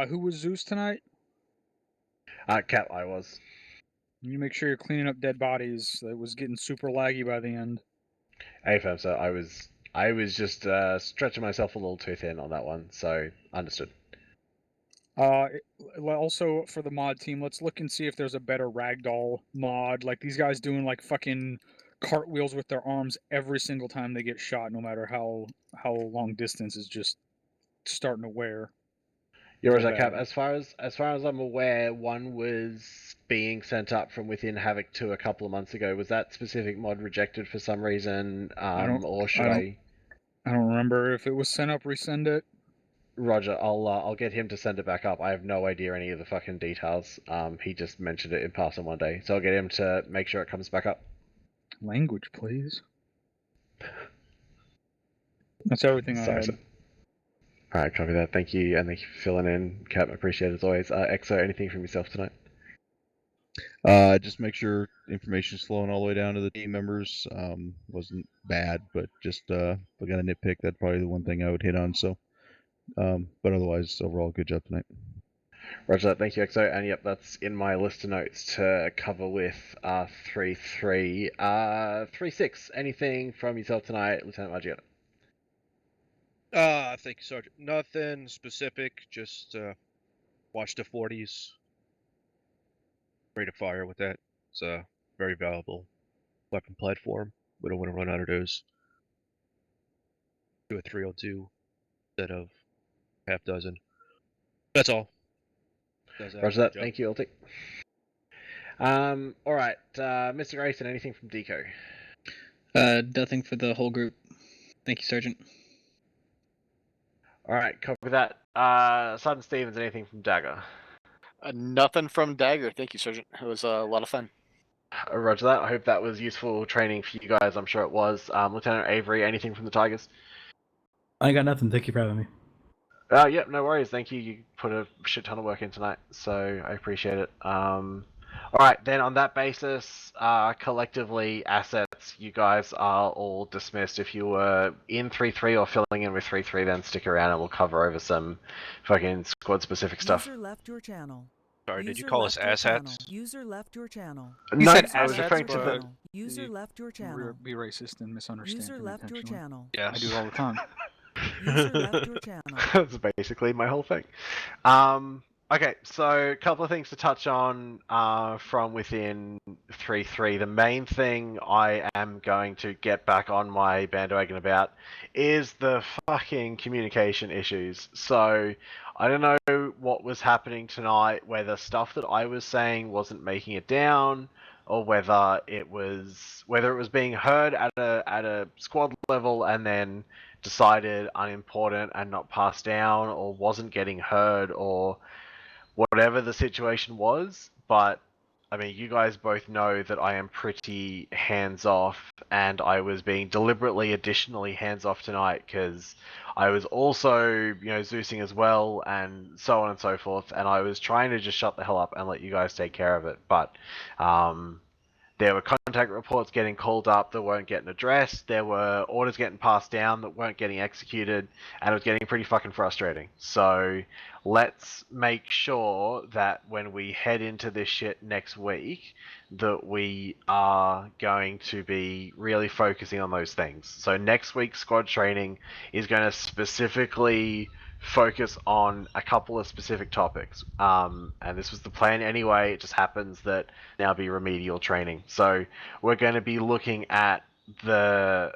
Who was Zeus tonight? Cap, I was. You make sure you're cleaning up dead bodies. It was getting super laggy by the end. AFM, so I was just stretching myself a little too thin on that one, so understood. Also for the mod team, let's look and see if there's a better ragdoll mod. Like these guys doing like fucking cartwheels with their arms every single time they get shot, no matter how long distance is just starting to wear. Yours, Cap. As far as I'm aware, one was being sent up from within Havoc 2 a couple of months ago. Was that specific mod rejected for some reason, or should I? I don't remember if it was sent up. Resend it. Roger, I'll get him to send it back up. I have no idea any of the fucking details. He just mentioned it in passing one day, so I'll get him to make sure it comes back up. Language, please. That's everything I had. Alright, copy that. Thank you, and thank you for filling in, Cap. Appreciate it as always. Exo, anything from yourself tonight? Just make sure information's flowing all the way down to the team members. Wasn't bad, but just if I got a nitpick, that's probably the one thing I would hit on. So, but otherwise, overall, good job tonight. Roger that. Thank you, Exo. And yep, that's in my list of notes to cover with 3-3. 3-6. Anything from yourself tonight, Lieutenant Margiotta? Thank you, Sergeant. Nothing specific, just watch the 40s. Rate of fire with that. It's a very valuable weapon platform. We don't want to run out of those. Do a 302 instead of half dozen. That's all. Roger that. Thank you, Ultic. Alright, Mr. Grayson, anything from Deco? Nothing for the whole group. Thank you, Sergeant. Alright, copy that. Sergeant Stevens, anything from Dagger? Nothing from Dagger. Thank you, Sergeant. It was a lot of fun. Roger that. I hope that was useful training for you guys. I'm sure it was. Lieutenant Avery, anything from the Tigers? I got nothing. Thank you for having me. Yep, no worries. Thank you. You put a shit ton of work in tonight, so I appreciate it. Alright, then on that basis, collectively, assets, you guys are all dismissed. If you were in 3-3 or filling in with 3-3, then stick around and we'll cover over some fucking squad-specific stuff. User left your channel. Sorry, did you call us asshats? User left your channel. No, I was referring to the... User left your channel. Be racist and misunderstand. User left your channel. Yeah, I do it all the time. User left your channel. That's basically my whole thing. Okay, so a couple of things to touch on from within 3-3. The main thing I am going to get back on my bandwagon about is the fucking communication issues. So I don't know what was happening tonight, whether stuff that I was saying wasn't making it down, or whether it was being heard at a squad level and then decided unimportant and not passed down, or wasn't getting heard, or whatever the situation was. But I mean, you guys both know that I am pretty hands-off, and I was being deliberately additionally hands-off tonight because I was also, Zeusing as well, and so on and so forth, and I was trying to just shut the hell up and let you guys take care of it. But There were contact reports getting called up that weren't getting addressed. There were orders getting passed down that weren't getting executed, and it was getting pretty fucking frustrating. So let's make sure that when we head into this shit next week, that we are going to be really focusing on those things. So next week's squad training is going to specifically focus on a couple of specific topics. And this was the plan anyway. It just happens that now be remedial training. So we're going to be looking at the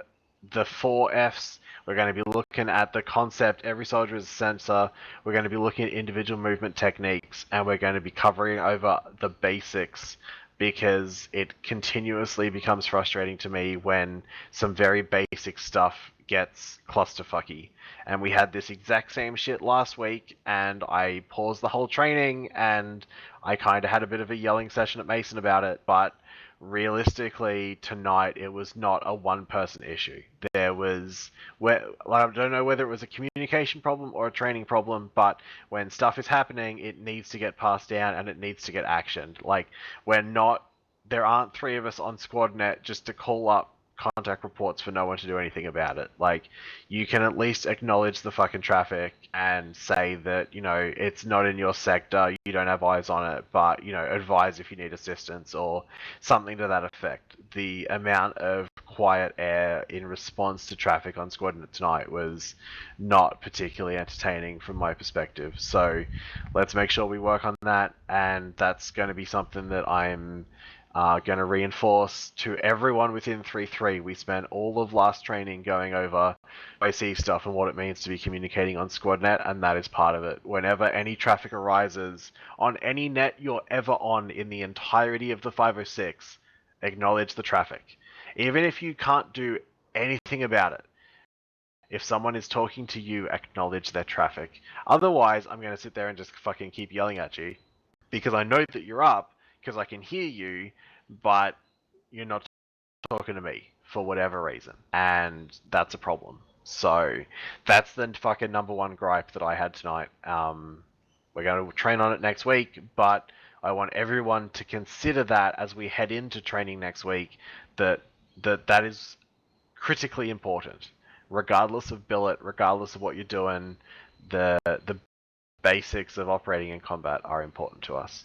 4Fs. We're going to be looking at the concept every soldier is a sensor. We're going to be looking at individual movement techniques, and we're going to be covering over the basics, because it continuously becomes frustrating to me when some very basic stuff gets clusterfucky. And we had this exact same shit last week, and I paused the whole training, and I kind of had a bit of a yelling session at Mason about it, but realistically tonight it was not a one-person issue. There was, I don't know whether it was a communication problem or a training problem, but when stuff is happening, it needs to get passed down and it needs to get actioned. Like, there aren't three of us on SquadNet just to call up contact reports for no one to do anything about it. Like, you can at least acknowledge the fucking traffic and say that, you know, it's not in your sector, you don't have eyes on it, but, you know, advise if you need assistance or something to that effect. The amount of quiet air in response to traffic on SquadNet tonight was not particularly entertaining from my perspective. So let's make sure we work on that, and that's going to be something that I'm going to reinforce to everyone within 3-3. We spent all of last training going over OC stuff and what it means to be communicating on SquadNet, and that is part of it. Whenever any traffic arises on any net you're ever on in the entirety of the 506, acknowledge the traffic. Even if you can't do anything about it, if someone is talking to you, acknowledge their traffic. Otherwise, I'm going to sit there and just fucking keep yelling at you, because I know that you're up, because I can hear you, but you're not talking to me for whatever reason, and that's a problem. So that's the fucking number one gripe that I had tonight. We're going to train on it next week, but I want everyone to consider that as we head into training next week, that is critically important. Regardless of billet, regardless of what you're doing, the basics of operating in combat are important to us.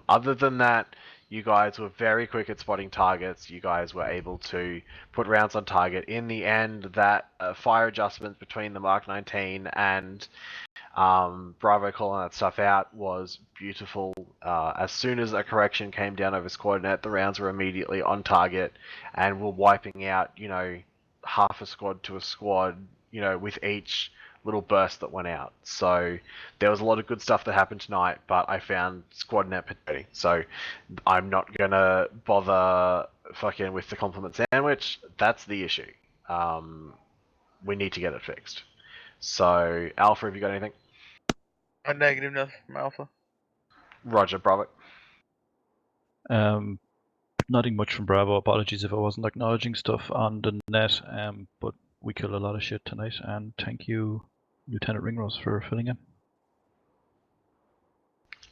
Other than that, you guys were very quick at spotting targets. You guys were able to put rounds on target. In the end, that fire adjustment between the Mark 19 and Bravo calling that stuff out was beautiful. As soon as a correction came down over SquadNet, the rounds were immediately on target and were wiping out, you know, half a squad to a squad, you know, with each little burst that went out. So there was a lot of good stuff that happened tonight, but I found SquadNet pathetic. So I'm not gonna bother fucking with the compliment sandwich. That's the issue. We need to get it fixed. So Alpha, have you got anything? A negative nothing from Alpha. Roger, Bravo. Nothing much from Bravo. Apologies if I wasn't acknowledging stuff on the net, but we killed a lot of shit tonight, and thank you, Lieutenant Ringrose, for filling in.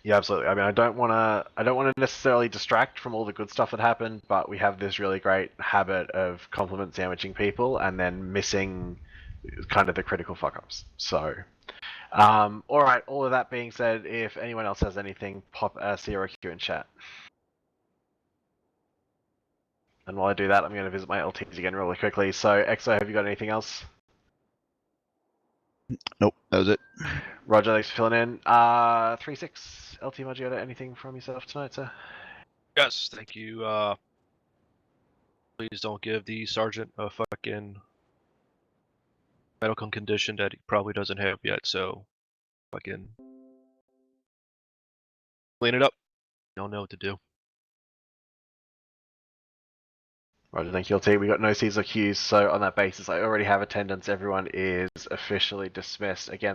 Yeah, absolutely. I mean, I don't want to necessarily distract from all the good stuff that happened, but we have this really great habit of compliment sandwiching people and then missing kind of the critical fuck-ups. So, all right. All of that being said, if anyone else has anything, pop Sierra Q in chat. And while I do that, I'm going to visit my LTs again really quickly. So, EXO, have you got anything else? Nope, that was it. Roger, thanks for filling in. 3-6, LT Maggiota, anything from yourself tonight, sir? Yes, thank you. Please don't give the sergeant a fucking medical condition that he probably doesn't have yet, so fucking clean it up. Don't know what to do. Roger, thank you, LT. We got no Cs or Qs, so on that basis, I already have attendance. Everyone is officially dismissed. Again,